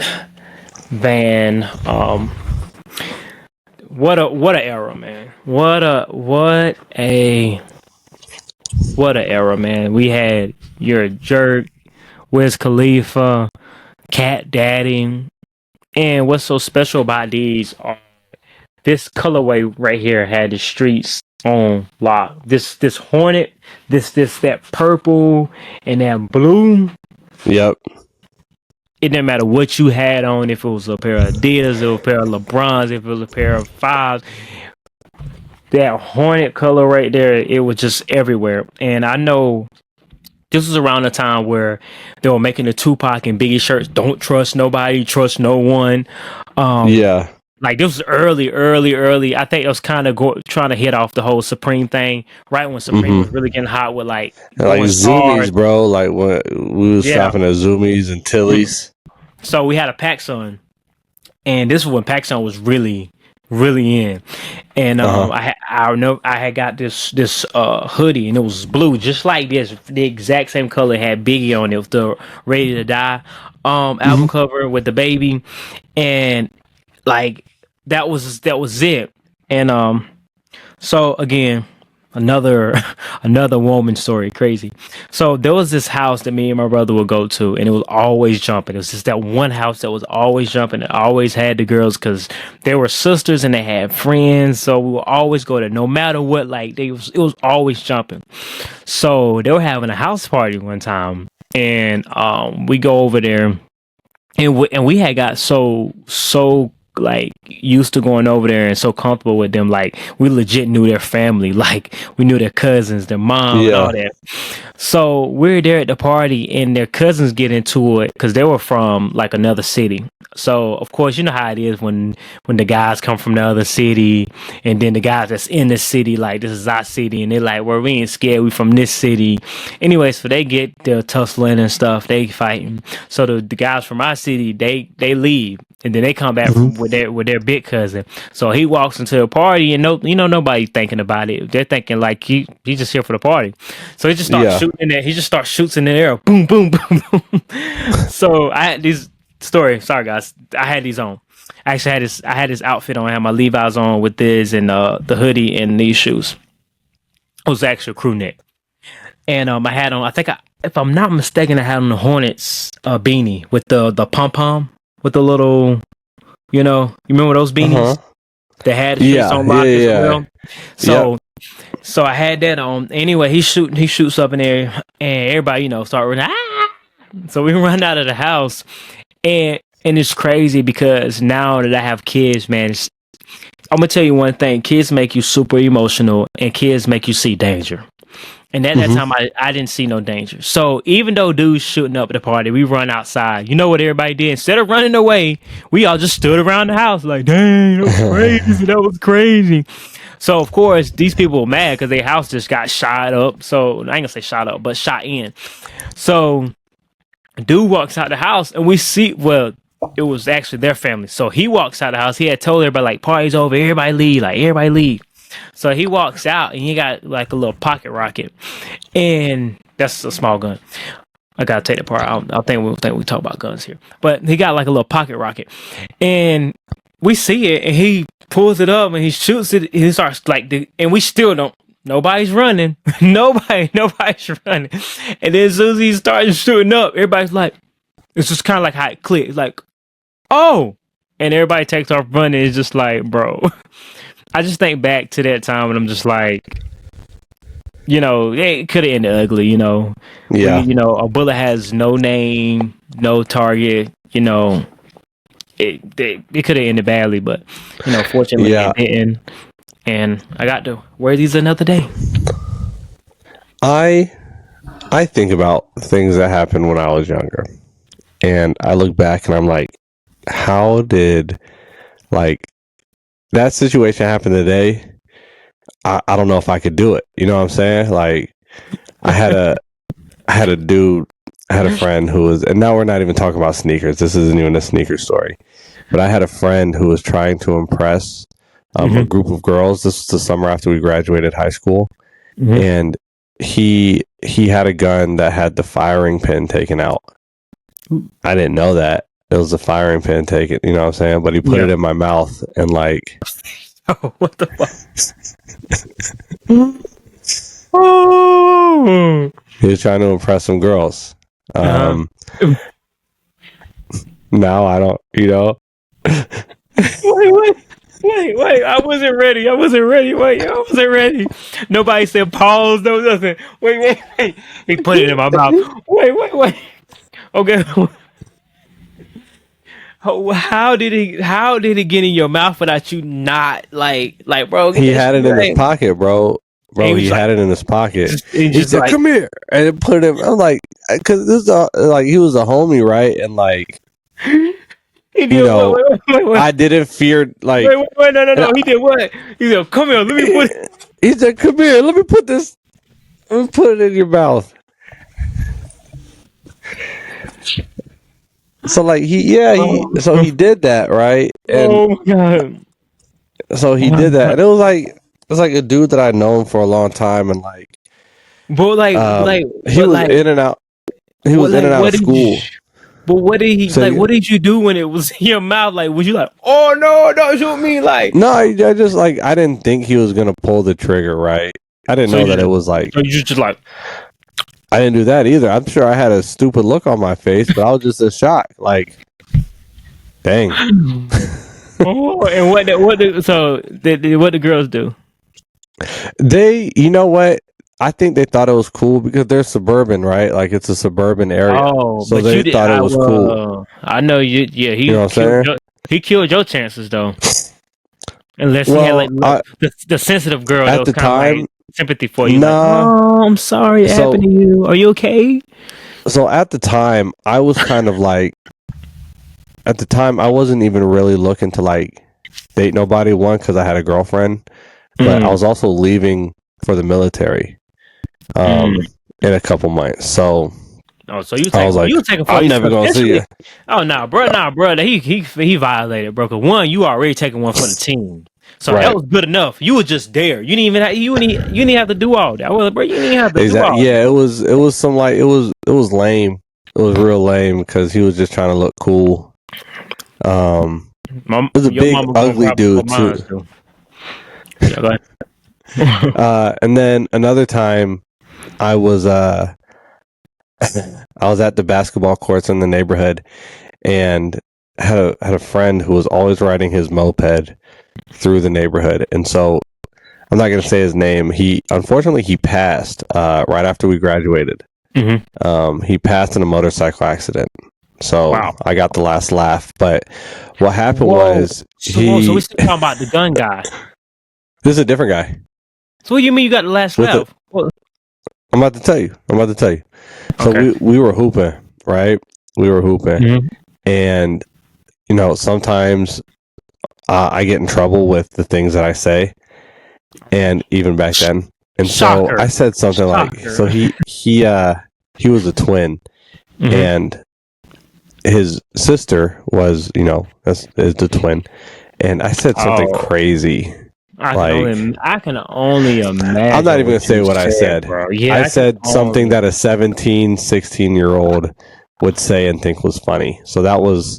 Van. What a era, man. What a era, man. We had Your Jerk, Wiz Khalifa, Cat Daddy, and what's so special about these are this colorway right here had the streets on lock. This Hornet, that purple and that blue. Yep. It didn't matter what you had on, if it was a pair of Adidas, if it was a pair of LeBrons, if it was a pair of Fives. That Hornet color right there, it was just everywhere. And I know this was around the time where they were making the Tupac and Biggie shirts. Don't trust nobody, trust no one. Yeah. Like this was early. I think it was kind of trying to hit off the whole Supreme thing, right when Supreme was really getting hot with like Zoomies, bro. Like when we was shopping at Zoomies and Tilly's. So we had a PacSun, and this was when PacSun was really in. And I had got this hoodie, and it was blue, just like this, the exact same color. It had Biggie on it with the Ready to Die album cover with the baby, and like that was it. And so again, another woman story, crazy. So there was this house that me and my brother would go to, and it was always jumping. It was just that one house that was always jumping. It always had the girls because they were sisters and they had friends, so we would always go there no matter what. Like it was always jumping. So they were having a house party one time, and we go over there, and we had got so like used to going over there and so comfortable with them, like we legit knew their family, like we knew their cousins, their mom, and all that. So we're there at the party, and their cousins get into it because they were from like another city. So of course, you know how it is when the guys come from the other city, and then the guys that's in the city, like this is our city, and they're like, well, we ain't scared, we from this city. Anyway, so they get their tussling and stuff, they fighting. So the guys from our city, they leave, and then they come back with their big cousin. So he walks into a party, and nobody thinking about it. They're thinking like he's just here for the party. So he just starts shooting in there. He just starts shoots in the air, boom, boom, boom, boom. So I had these story. Sorry guys, I had these on. I actually had this outfit on. I had my Levi's on with this and the hoodie and these shoes. It was actually a crew neck, and I had on. I think if I'm not mistaken, I had on the Hornets beanie with the pom pom with the little, you remember those beanies? They had the streets on lock as well. So I had that on. Anyway, he shoots up in there, and everybody, start running. Ah! So we run out of the house, and it's crazy because now that I have kids, man, I'm gonna tell you one thing: kids make you super emotional, and kids make you see danger. And at that time, I didn't see no danger. So even though dudes shooting up at the party, we run outside. You know what everybody did? Instead of running away, we all just stood around the house like, dang, that was crazy. That was crazy. So, of course, these people were mad because their house just got shot up. So, I ain't gonna say shot up, but shot in. So, dude walks out the house, and we see, well, it was actually their family. So, he walks out the house. He had told everybody, like, party's over. Everybody leave. So he walks out, and he got like a little pocket rocket, and that's a small gun. I gotta take it apart. I think we talk about guns here, but he got like a little pocket rocket, and we see it, and he pulls it up and he shoots it. And he starts and we still don't. Nobody's running. Nobody's running. And then as soon as he starts shooting up, everybody's like, it's just kind of like how it clicks. Like, oh, and everybody takes off running. It's just like, bro. I just think back to that time, and I'm just like, it could have ended ugly. Yeah. When, a bullet has no name, no target. It could have ended badly, but fortunately it didn't. And I got to wear these another day. I think about things that happened when I was younger, and I look back and I'm like, how did that situation happen today? I don't know if I could do it. You know what I'm saying? Like, I had a friend who was, and now we're not even talking about sneakers. This isn't even a sneaker story, but I had a friend who was trying to impress a group of girls. This was the summer after we graduated high school, and he had a gun that had the firing pin taken out. I didn't know that it was a firing pin taken. You know what I'm saying? But he put it in my mouth and oh, what the fuck? Oh, he was trying to impress some girls. Now I don't. Wait, I wasn't ready. Wait, I wasn't ready. Nobody said pause, no nothing. Wait. He put it in my mouth. Wait. Okay. How did it get in your mouth without you not bro? He had it in his pocket, bro. He had it in his pocket. He said, "Come here," and it put him. I'm like, because this is he was a homie, right? And he did what? I didn't fear wait, no. He did what? He said, "Come here, let me put it." He said, "Come here, let me put this. Let me put it in your mouth." So he did that, right? And oh my god! So he did that, and it was like a dude that I'd known for a long time, and he was in and out. He was in and out of school. But what did he what did you do when it was in your mouth? Was you like, oh no, don't shoot me? No, I just I didn't think he was gonna pull the trigger, right? I didn't know that it was So you just I didn't do that either. I'm sure I had a stupid look on my face, but I was just a shock. Dang. Oh, and what the girls do? They, you know what? I think they thought it was cool because they're suburban, right? It's a suburban area. Oh, so they thought it was cool. I know you. Yeah, you know what I'm saying? He killed your chances though. Unless he had the sensitive girl at the time. Sympathy for you. No, oh, I'm sorry it happened to you. Are you okay? So at the time, I was kind of at the time, I wasn't even really looking to date nobody. One, because I had a girlfriend, but I was also leaving for the military in a couple months. So, so you taking I'm never gonna see you. Oh no, bro. He violated, bro. Cause one, you already taking one for the team. So that was good enough. You were just there. You didn't even you didn't have to do all that. Well, bro, you didn't have to do all that. Yeah, it was some it was lame. It was real lame because he was just trying to look cool. It was a big ugly dude too. Yeah, go ahead. And then another time, I was at the basketball courts in the neighborhood, and had a friend who was always riding his moped through the neighborhood, and so I'm not going to say his name. He passed right after we graduated. He passed in a motorcycle accident. So I got the last laugh. But what happened was so we're still talking about the gun guy. This is a different guy. So what do you mean you got the last laugh? I'm about to tell you. So we were hooping, right? We were hooping, and sometimes I get in trouble with the things that I say, and even back then. And so I said something so he was a twin, and his sister was, is the twin, and I said something crazy. I can only imagine. I'm not even going to say what I said. Bro. Yeah, I said something that a 17, 16-year-old would say and think was funny. So that was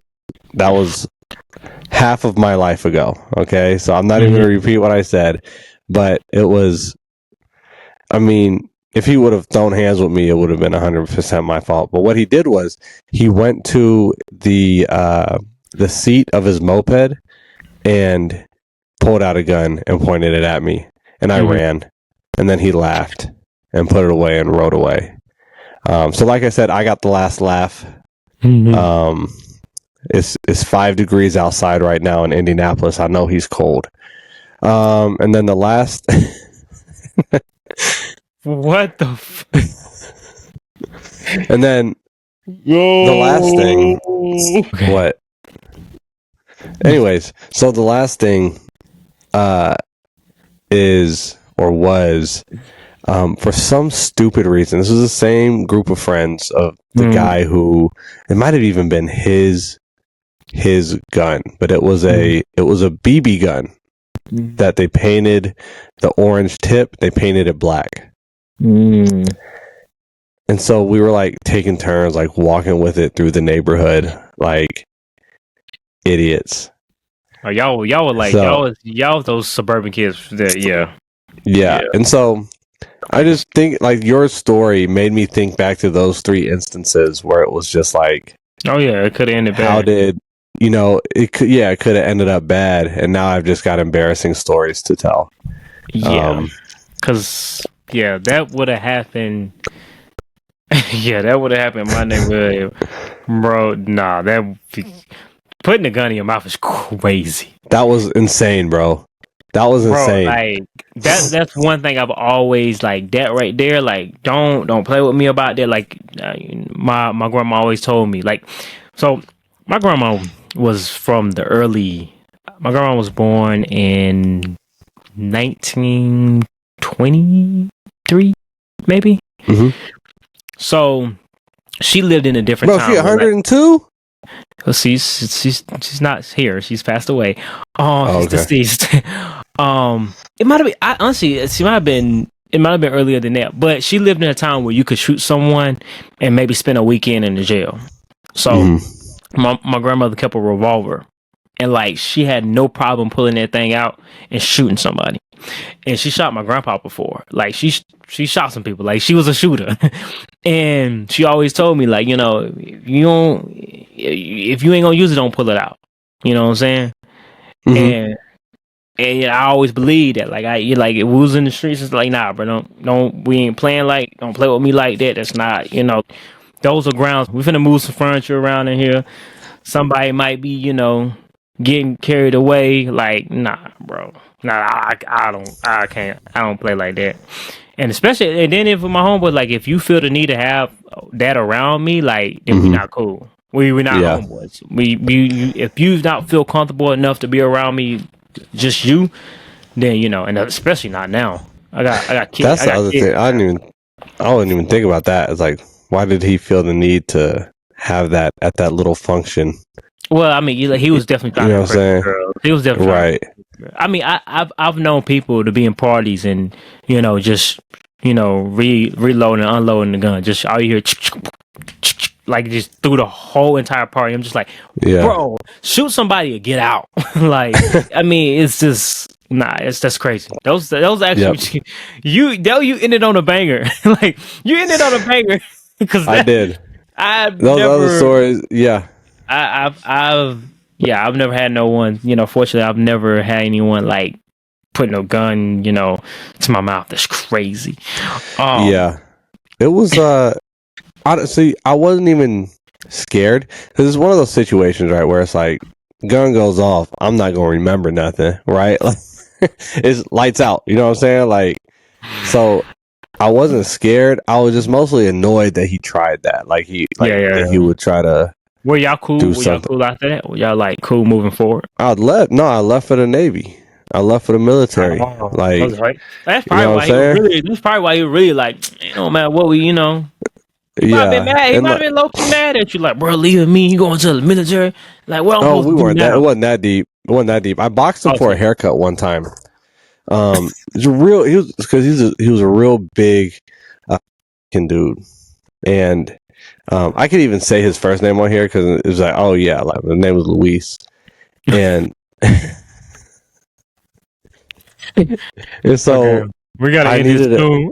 half of my life ago. Okay, so I'm not even gonna repeat what I said, but it was. I mean, if he would have thrown hands with me, it would have been 100% my fault. But what he did was he went to the seat of his moped and pulled out a gun and pointed it at me, and I ran, and then he laughed and put it away and rode away. So like I said, I got the last laugh. It's 5 degrees outside right now in Indianapolis. I know he's cold. And then the last what the and then the last thing what anyways, so the last thing is or was for some stupid reason, this was the same group of friends of the guy who, it might have even been his gun, but it was a BB gun that they painted the orange tip, they painted it black. And so we were like taking turns, like walking with it through the neighborhood, like idiots. Oh, y'all were like, y'all those suburban kids that, yeah. And so I just think like your story made me think back to those 3 instances where it was just like, oh yeah, it could have ended bad. How did it could have ended up bad, and now I've just got embarrassing stories to tell. Yeah, because that would have happened. Yeah, that would have happened in my neighborhood, bro. Nah, that putting a gun in your mouth is crazy. That was insane, bro. That was insane. Like that's one thing I've always like, that right there. Like, don't play with me about that. Like, my grandma always told me, like, so my grandma was from the early. My grandma was born in 1923, maybe. So she lived in a different Bro, time. she 102? Like, she's not here. She's passed away. She's deceased. It might have been. Honestly, it might have been earlier than that. But she lived in a time where you could shoot someone and maybe spend a weekend in the jail. So my grandmother kept a revolver, and like she had no problem pulling that thing out and shooting somebody. And she shot my grandpa before. Like she shot some people. Like she was a shooter. And she always told me, like, if you ain't gonna use it, don't pull it out. You know what I'm saying? And I always believed that. Like if we was in the streets, it's like, nah, bro, don't we ain't playing like, don't play with me like that. That's not, those are grounds. We finna move some furniture around in here. Somebody might be, getting carried away. Like, nah, bro. Nah, I don't play like that. And especially, and then if my homeboy, like, if you feel the need to have that around me, like, then we not cool. We're not homeboys. If you not feel comfortable enough to be around me, just you, then and especially not now. I got kids. That's the other thing. I wouldn't even think about that. It's like, why did he feel the need to have that at that little function? Well, I mean, he was definitely trying to impress girls. He was definitely right. I mean, I've known people to be in parties and just reloading and unloading the gun. Just all you hear, like, just through the whole entire party. I'm just like, bro, shoot somebody or get out. Like, I mean, it's just that's crazy. Those actually you ended on a banger. Like, you ended on a banger because I did. Those other stories, I've never had no one, fortunately I've never had anyone like put no gun, to my mouth. That's crazy. It was honestly, I wasn't even scared because it's one of those situations, right, where it's like, gun goes off, I'm not gonna remember nothing, right? Like, it's lights out, you know what I'm saying? Like, so I wasn't scared. I was just mostly annoyed that he tried that. Like, he would try to. Were y'all cool? Y'all cool after that? Were y'all like cool moving forward? I left for the Navy. I left for the military. Like, that's right. That's probably why he really. That's probably why he really like. Man, what we, He might have been mad. He might have been low-key mad at you. Like, bro, leaving me. You going to the military? Like, what? We weren't that. It wasn't that deep. I boxed him for a haircut one time. It's real. He was a real big, dude, and I could even say his first name on here because it was like, oh yeah, like the name was Luis, and and so Okay. We gotta I end this needed soon.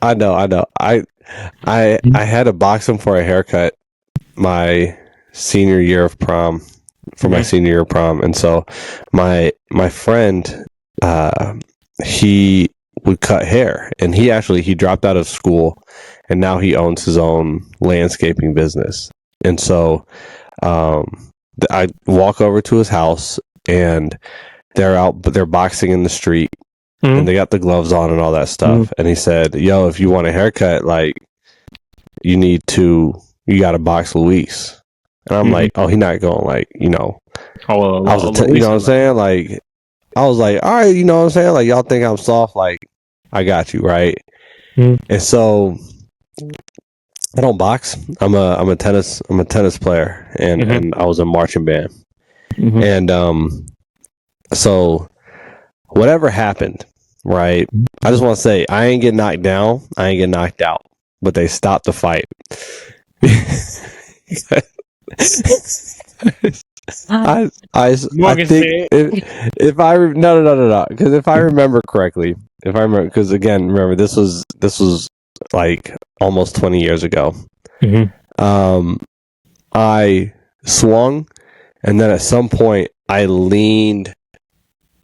I know. I had to box him for a haircut my senior year of prom, for my senior year of prom, and so my friend, he would cut hair, and he dropped out of school, and now he owns his own landscaping business, and so I walk over to his house, and they're boxing in the street. And they got the gloves on and all that stuff. And he said, "Yo, if you want a haircut, like, you got to box Luis." And I'm like, "Oh, he's not going, like, you know." I was, you know what I'm saying? Like, I was like, "All right, you know what I'm saying? Like, y'all think I'm soft? Like, I got you, right?" And so I don't box. I'm a tennis player, and I was in marching band. And so whatever happened. Right. I just want to say I ain't get knocked down. I ain't get knocked out. But they stopped the fight. I think if I no, because if I remember correctly, because again, remember this was like almost 20 years ago. I swung, and then at some point I leaned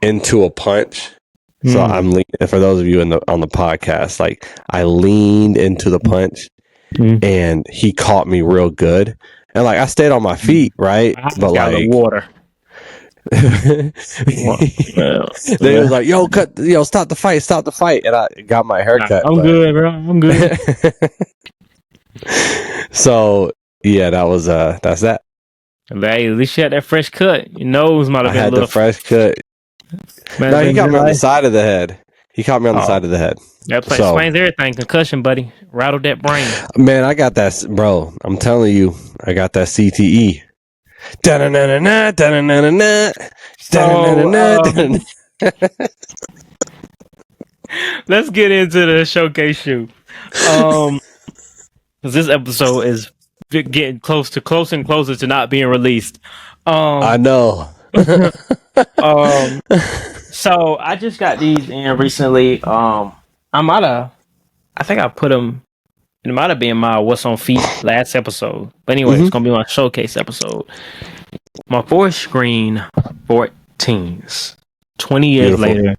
into a punch. So I'm leaning, for those of you on the podcast, like, I leaned into the punch, and he caught me real good, and like I stayed on my feet, right? But got like the water. They was like, stop the fight, and I got my haircut. I'm good, bro. I'm good. So yeah, that's that. Hey, at least you had that fresh cut. Your nose might have been a little fresh cut. No, he got me on the side of the head. He caught me on the side of the head. That explains everything. Concussion, buddy. Rattled that brain. Man, I got that, bro. I'm telling you, I got that CTE. Let's get into the showcase shoe. Because this episode is getting closer and closer to not being released. I know. So I just got these in recently. I think I put them. It might have been my What's on Feet last episode. But anyway, it's gonna be my showcase episode. My 4-screen 14s. 20 years later.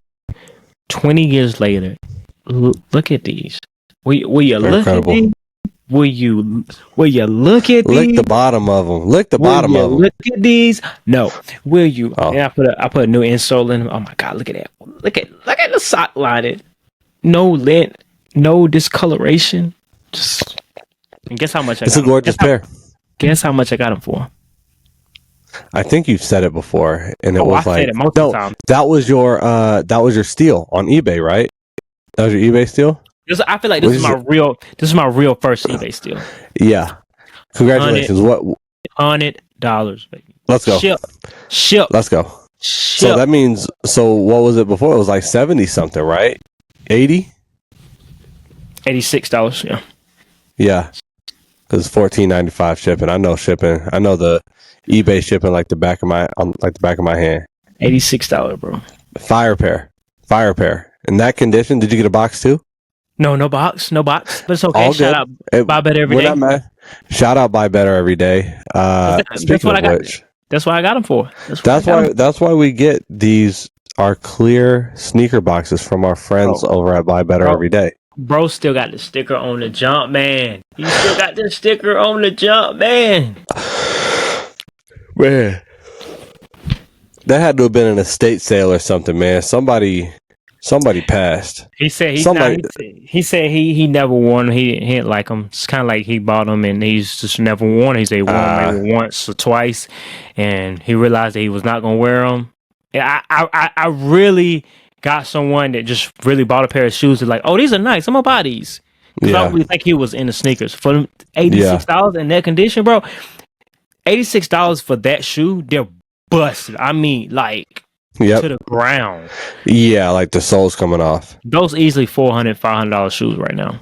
20 years later. Look at these. Will you look at these? Will you look at these? Lick the bottom of them. Lick the bottom of them. Look at these. No. Will you? Oh. And I put a new insole in them. Oh my god! Look at that. Look at the sock lining. No lint. No discoloration. Just. And guess how much I got? It's a gorgeous pair. Guess how much I got them for? I think you've said it before, and it was like time. That was your steal on eBay, right? That was your eBay steal. I feel like this is my real first eBay steal. Yeah, congratulations! $100, baby. Let's go. Ship. Let's go. Ship. So that means. So what was it before? It was like 70 something, right? 80. $86. Yeah. Yeah, because $14.95 shipping. I know shipping. I know the eBay shipping like the back of my hand. $86, bro. Fire pair. In that condition, did you get a box too? No box, but it's okay. All Shout out Buy Better Every Day. Not mad. Shout out Buy Better Every Day. Speaking of which, that's what I got them for. That's why we get our clear sneaker boxes from our friends over at Buy Better Every Day. Bro still got the sticker on the jump, man. He still got the sticker on the jump, man. Man, that had to have been an estate sale or something, man. Somebody passed. He said he never won. He didn't like them. It's kind of like he bought them and he's just never worn. He said he won maybe once or twice, and he realized that he was not gonna wear them. And I really got someone that just really bought a pair of shoes. That's like, oh, these are nice. I'm gonna buy these. Because I really think he was into sneakers for them. $86 in that condition, bro. $86 for that shoe, they're busted. I mean, like, Yep. to the ground. Yeah, like the sole's coming off. Those easily $400-$500 shoes right now.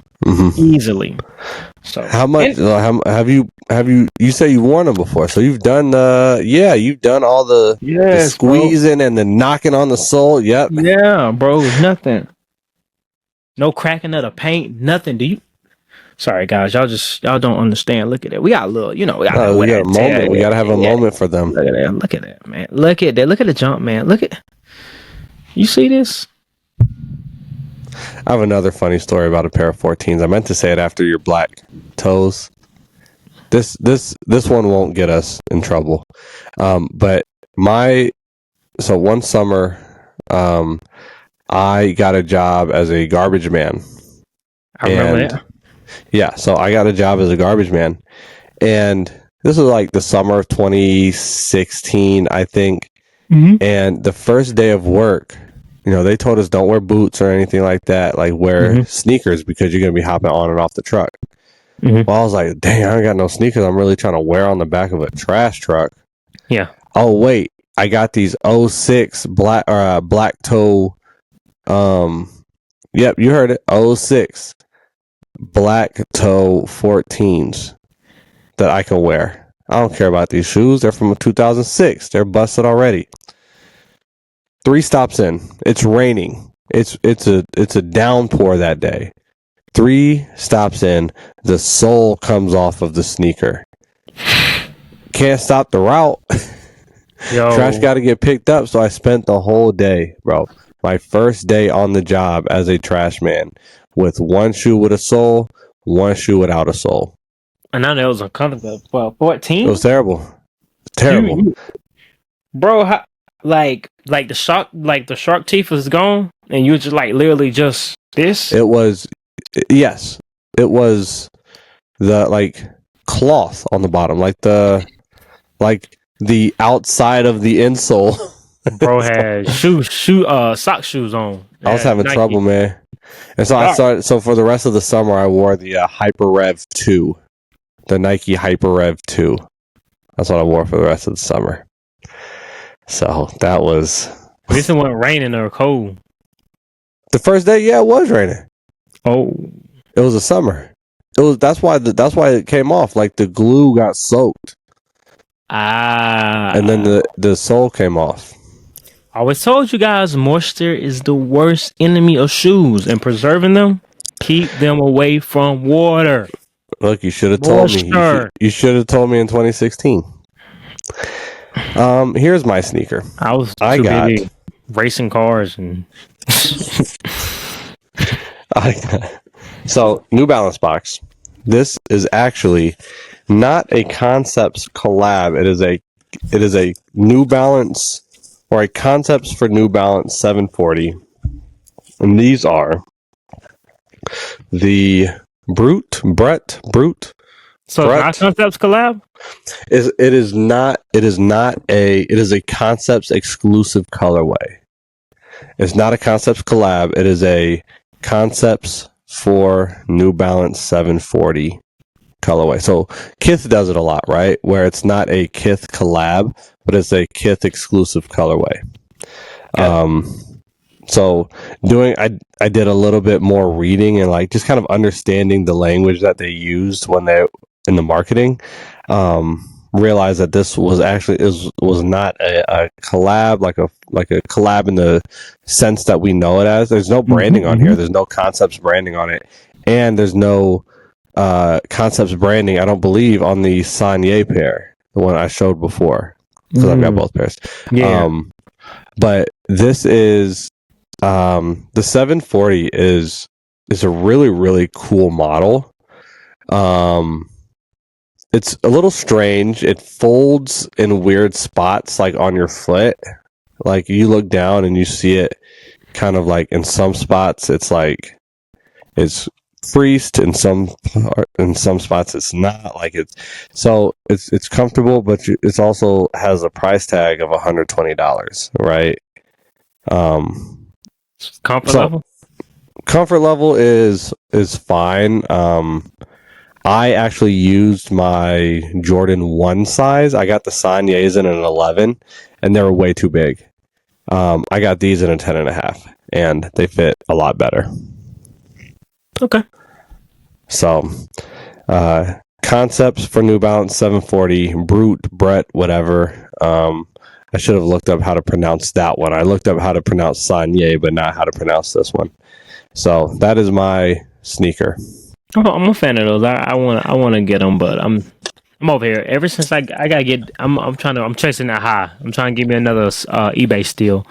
Easily. So how much have you you say you've worn them before, so you've done you've done all the squeezing, bro, and the knocking on the sole. Yep. Yeah, bro, nothing. No cracking of the paint, nothing. Do you? Sorry, guys, y'all don't understand. Look at that. We got a little, we got a moment. We gotta have a moment for them. Look at that. Look at that, man. Look at that. Look at the jump, man. Look at. You see this? I have another funny story about a pair of 14s. I meant to say it after your black toes. This one won't get us in trouble. But one summer, I got a job as a garbage man. I remember that. Yeah, so I got a job as a garbage man, and this was like the summer of 2016, I think. And the first day of work, they told us don't wear boots or anything like that. Like wear sneakers because you're going to be hopping on and off the truck. Well, I was like, dang, I ain't got no sneakers. I'm really trying to wear on the back of a trash truck. Yeah. Oh, wait. I got these 06 black toe. Yep, you heard it. 06 black toe 14s that I can wear. I don't care about these shoes. They're from 2006. They're busted already. 3 stops in. It's raining. It's a downpour that day. 3 stops in. The sole comes off of the sneaker. Can't stop the route. Yo. Trash got to get picked up. So I spent the whole day, bro. My first day on the job as a trash man, with one shoe with a sole, one shoe without a sole. And I know it was uncomfortable. Well, 14? It was terrible. Terrible. Bro, like the shark teeth was gone, and you were just like literally just this? It was, yes. It was the cloth on the bottom, like the outside of the insole. Bro had sock shoes on. I was having trouble, man. And so I started. So for the rest of the summer, I wore the Hyper Rev 2, the Nike Hyper Rev 2. That's what I wore for the rest of the summer. So that was. This wasn't raining or cold. The first day, yeah, it was raining. Oh, it was a summer. It was. That's why it came off. Like the glue got soaked. And then the sole came off. I always told you guys, moisture is the worst enemy of shoes, and preserving them, keep them away from water. Look, you should have told me. You should have told me in 2016. Here's my sneaker. I got racing cars and. So, New Balance box. This is actually not a Concepts collab. It is a New Balance. Or a Concepts for New Balance 740. And these are the Brute. So not Concepts collab? It is a Concepts exclusive colorway. It's not a Concepts collab. It is a Concepts for New Balance 740 colorway. So Kith does it a lot, right? Where it's not a Kith collab, but it's a Kith exclusive colorway. So I did a little bit more reading and just kind of understanding the language that they used when they in the marketing. Realized that this was actually was not a collab, like a collab in the sense that we know it as. There's no branding on here. There's no Concepts branding on it, and there's no Concepts branding, I don't believe, on the Sanye pair, the one I showed before, because I've got both pairs. Yeah. But this is the 740 is a really, really cool model. It's a little strange. It folds in weird spots, like on your foot. Like you look down and you see it kind of like in some spots it's creased, in some spots it's not. Like it's comfortable, but it's also has a price tag of $120, right? Comfort level is fine. I actually used my Jordan 1 size. I got the Sanye's in an 11, and they were way too big. I got these in a 10.5, and they fit a lot better. Okay. So, concepts for New Balance 740, Brett, whatever. I should have looked up how to pronounce that one. I looked up how to pronounce Sanye, but not how to pronounce this one. So that is my sneaker. Oh, I'm a fan of those. I want to get them, but I'm over here. Ever since I gotta get, I'm chasing that high. I'm trying to give me another eBay steal.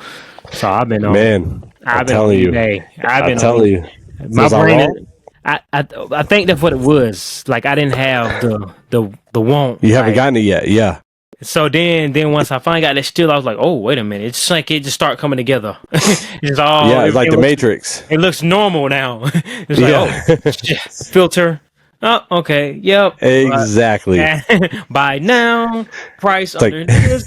So I've been on. Man, I've been on eBay. I'm telling you. My brain. I think that's what it was. Like I didn't have the want. You haven't gotten it yet, yeah. So then once I finally got that steal, I was like, oh wait a minute. It's like it just started coming together. It's all it's like the Matrix. It looks normal now. It's like filter. Oh, okay. Yep. Exactly. Buy now. Price under this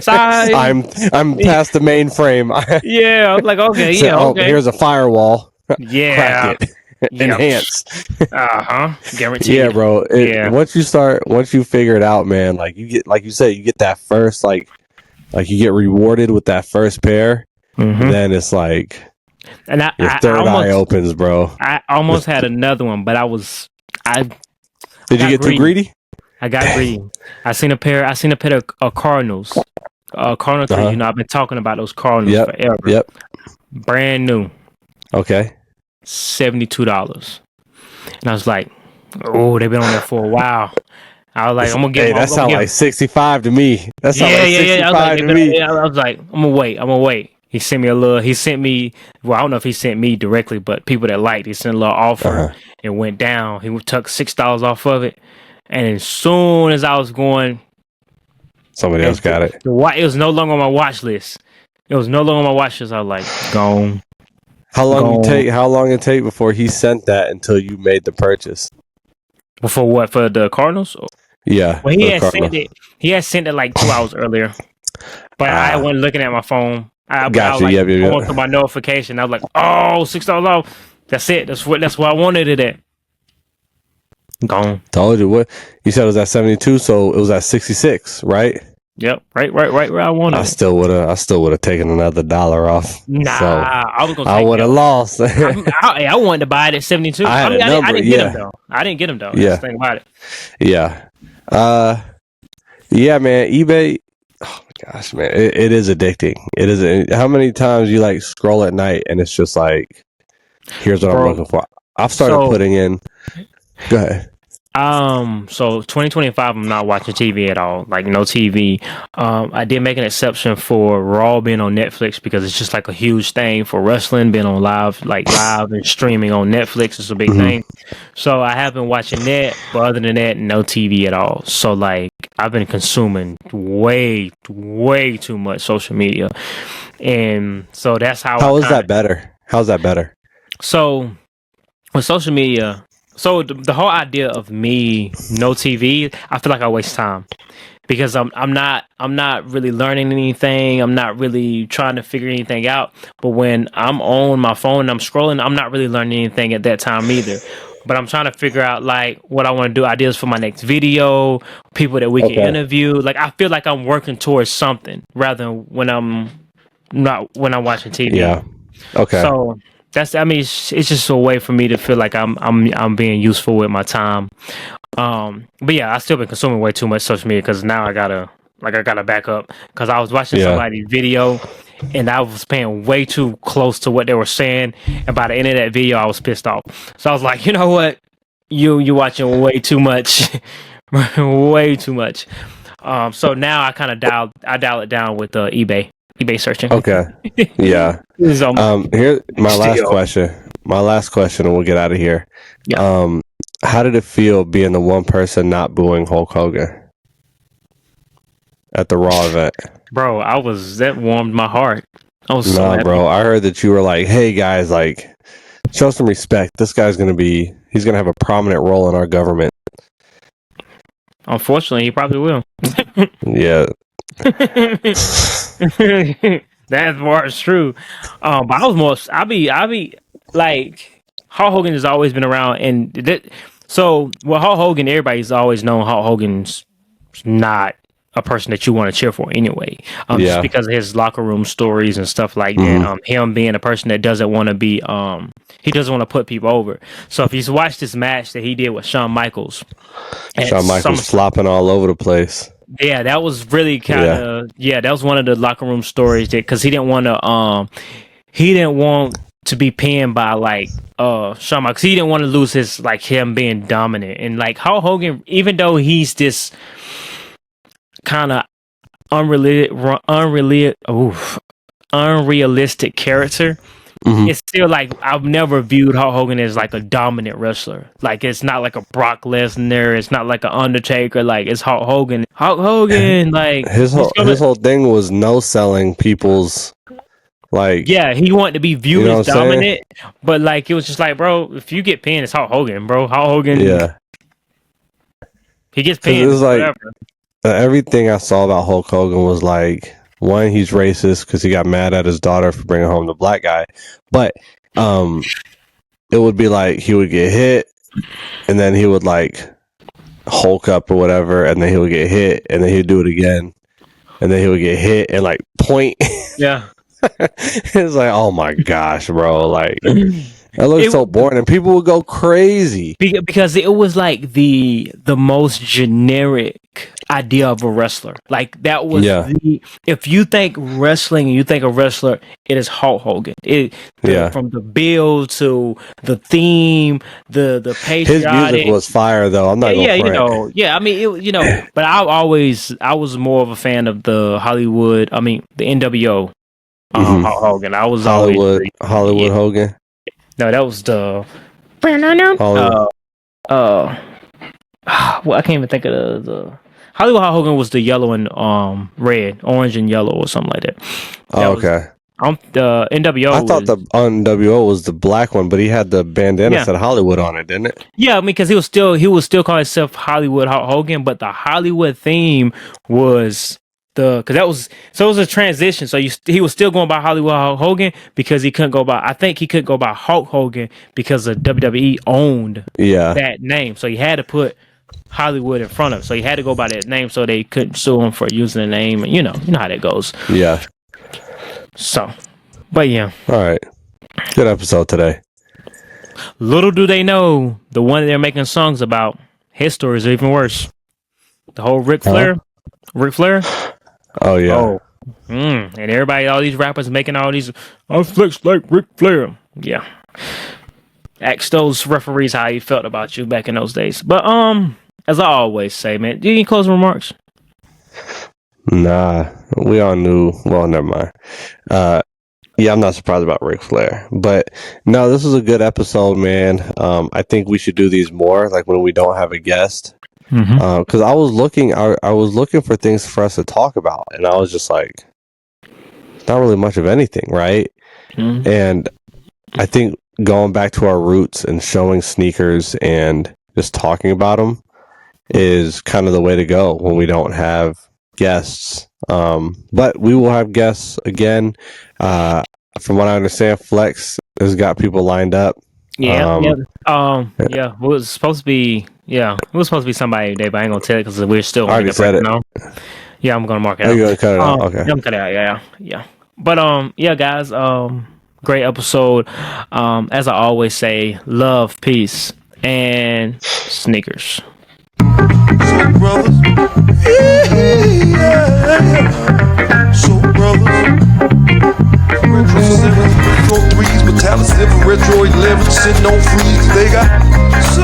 size. I'm past the mainframe. Yeah. I was like, okay. Yeah. So, okay. Here's a firewall. Yeah. Crack it. Enhance. Guaranteed. Yeah, bro. Once you figure it out, man, like you get, like you said, you get that first, like you get rewarded with that first pair. Mm-hmm. Then it's like, and your third eye opens, bro. I almost had another one, but Did you get too greedy? I got greedy. I seen a pair of Cardinals. Cardinal 3, I've been talking about those Cardinals forever. Yep. Brand new. Okay. $72. And I was like, oh, they've been on there for a while. I was like, I'm gonna get. Hey, that sounds like 65 to me. That sounds like 65 to me. I was like, I'm gonna wait. He sent me. Well, I don't know if he sent me directly, but people that liked, he sent a little offer. It went down. He took $6 off of it, and as soon as I was going, somebody else got it. It was no longer on my watch list. I was like, gone. How long it take before he sent that until you made the purchase? Before what? For the Cardinals? Yeah. Well, he had sent it like 2 hours earlier, but I wasn't looking at my phone. I went to my notification. I was like, oh, $6 off. That's it. That's what I wanted it at. Gone. Told you what you said it was at 72, so it was at 66, right? Yep, right where I wanted. I still would have taken another $1 off. Nah, so I was gonna. I would have lost. I wanted to buy it at 72. I didn't get him though. Yeah, that's the thing about it. Yeah, yeah, man. eBay. Oh my gosh, man, it is addicting. It is. How many times you like scroll at night and it's just like, here's what I'm looking for. I've started putting in. Go ahead. So 2025, I'm not watching TV at all, like no TV. I did make an exception for Raw being on Netflix because it's just like a huge thing for wrestling being on live and streaming on Netflix is a big thing. So I have been watching that, but other than that, no TV at all. So like I've been consuming way too much social media, and so that's how. How's that better? So with social media. So the whole idea of me no TV, I feel like I waste time because I'm not really learning anything. I'm not really trying to figure anything out. But when I'm on my phone and I'm scrolling, I'm not really learning anything at that time either. But I'm trying to figure out like what I want to do, ideas for my next video, people that we can interview. Like I feel like I'm working towards something rather than when I'm watching TV. Yeah. Okay. So. It's just a way for me to feel like I'm being useful with my time. But yeah, I still been consuming way too much social media because now I gotta back up because I was watching somebody's video and I was paying way too close to what they were saying, and by the end of that video, I was pissed off. So I was like, you know what, you watching way too much, way too much. So now I kind of dial it down with eBay searching. Okay. Yeah. Here's my last question. And we'll get out of here. Yeah. How did it feel being the one person not booing Hulk Hogan at the Raw event? Bro, that warmed my heart. I was so happy. Bro. I heard that you were like, hey guys, like show some respect. This guy's he's gonna have a prominent role in our government. Unfortunately, he probably will. Yeah. That part is true. But I be like Hulk Hogan has always been around, and so Hulk Hogan, everybody's always known Hulk Hogan's not a person that you want to cheer for anyway. Yeah. Just because of his locker room stories and stuff like that. Him being a person that doesn't want to be, he doesn't want to put people over. So if you watch this match that he did with Shawn Michaels, flopping all over the place. Yeah, that was really kind of that was one of the locker room stories that because he didn't want to be pinned by like Shawn Michaels. He didn't want to lose his like him being dominant and like Hulk Hogan, even though he's this kind of unrealistic character. It's still like I've never viewed Hulk Hogan as like a dominant wrestler. Like it's not like a Brock Lesnar. It's not like an Undertaker. Like it's Hulk Hogan. Hulk Hogan, like his whole thing was no selling people's like. Yeah, he wanted to be viewed as dominant, but like it was just like, bro, if you get pinned, it's Hulk Hogan, bro. Hulk Hogan. Yeah, he gets pinned. It was like whatever. Everything I saw about Hulk Hogan was like. One, he's racist because he got mad at his daughter for bringing home the black guy. But it would be like he would get hit, and then he would like Hulk up or whatever, and then he would get hit, and then he'd do it again, and then he would get hit and like point. Yeah. It's like, oh my gosh, bro. Like, it looks so boring, and people would go crazy. Because it was like the most generic idea of a wrestler. Like that was if you think wrestling and you think a wrestler, it is Hulk Hogan. From the build to the theme, the patriotic. His music was fire though. I'm not gonna I mean but I was more of a fan of the Hollywood, the NWO Hulk Hogan. I was Hollywood Hogan. No, that was the well, I can't even think of the Hollywood Hulk Hogan was the yellow and red, orange and yellow or something like that. Okay. The NWO. I thought the NWO was the black one, but he had the bandana that said Hollywood on it, didn't it? Yeah, because he was still calling himself Hollywood Hulk Hogan, but the Hollywood theme was because it was a transition. So he was still going by Hollywood Hulk Hogan because he couldn't go by. I think he couldn't go by Hulk Hogan because the WWE owned that name, so he had to put Hollywood in front of it. So he had to go by that name so they couldn't sue him for using the name. And you know how that goes. Yeah. So, but yeah. All right. Good episode today. Little do they know, the one they're making songs about, his story is even worse. The whole Ric Flair. Oh yeah. Oh. And everybody, all these rappers making all these, I flex like Ric Flair. Yeah. Ask those referees how he felt about you back in those days. But as I always say, man, do you any closing remarks? Nah, we all knew. Well, never mind. I'm not surprised about Ric Flair, but no, this was a good episode, man. I think we should do these more, like when we don't have a guest. Because I was looking for things for us to talk about, and I was just like, not really much of anything, right? And I think going back to our roots and showing sneakers and just talking about them is kind of the way to go when we don't have guests. But we will have guests again. From what I understand, Flex has got people lined up. It was supposed to be somebody today, but I ain't gonna tell it because we're still. I already said it. Yeah, I'm gonna mark it out. You're gonna cut it out. Okay. I'm gonna cut it out. Yeah. But guys, great episode. As I always say, love, peace, and sneakers. So brothers, so brothers, retro 7, retro 3s, metallic 7, retro 11, sitting on freeze. They got so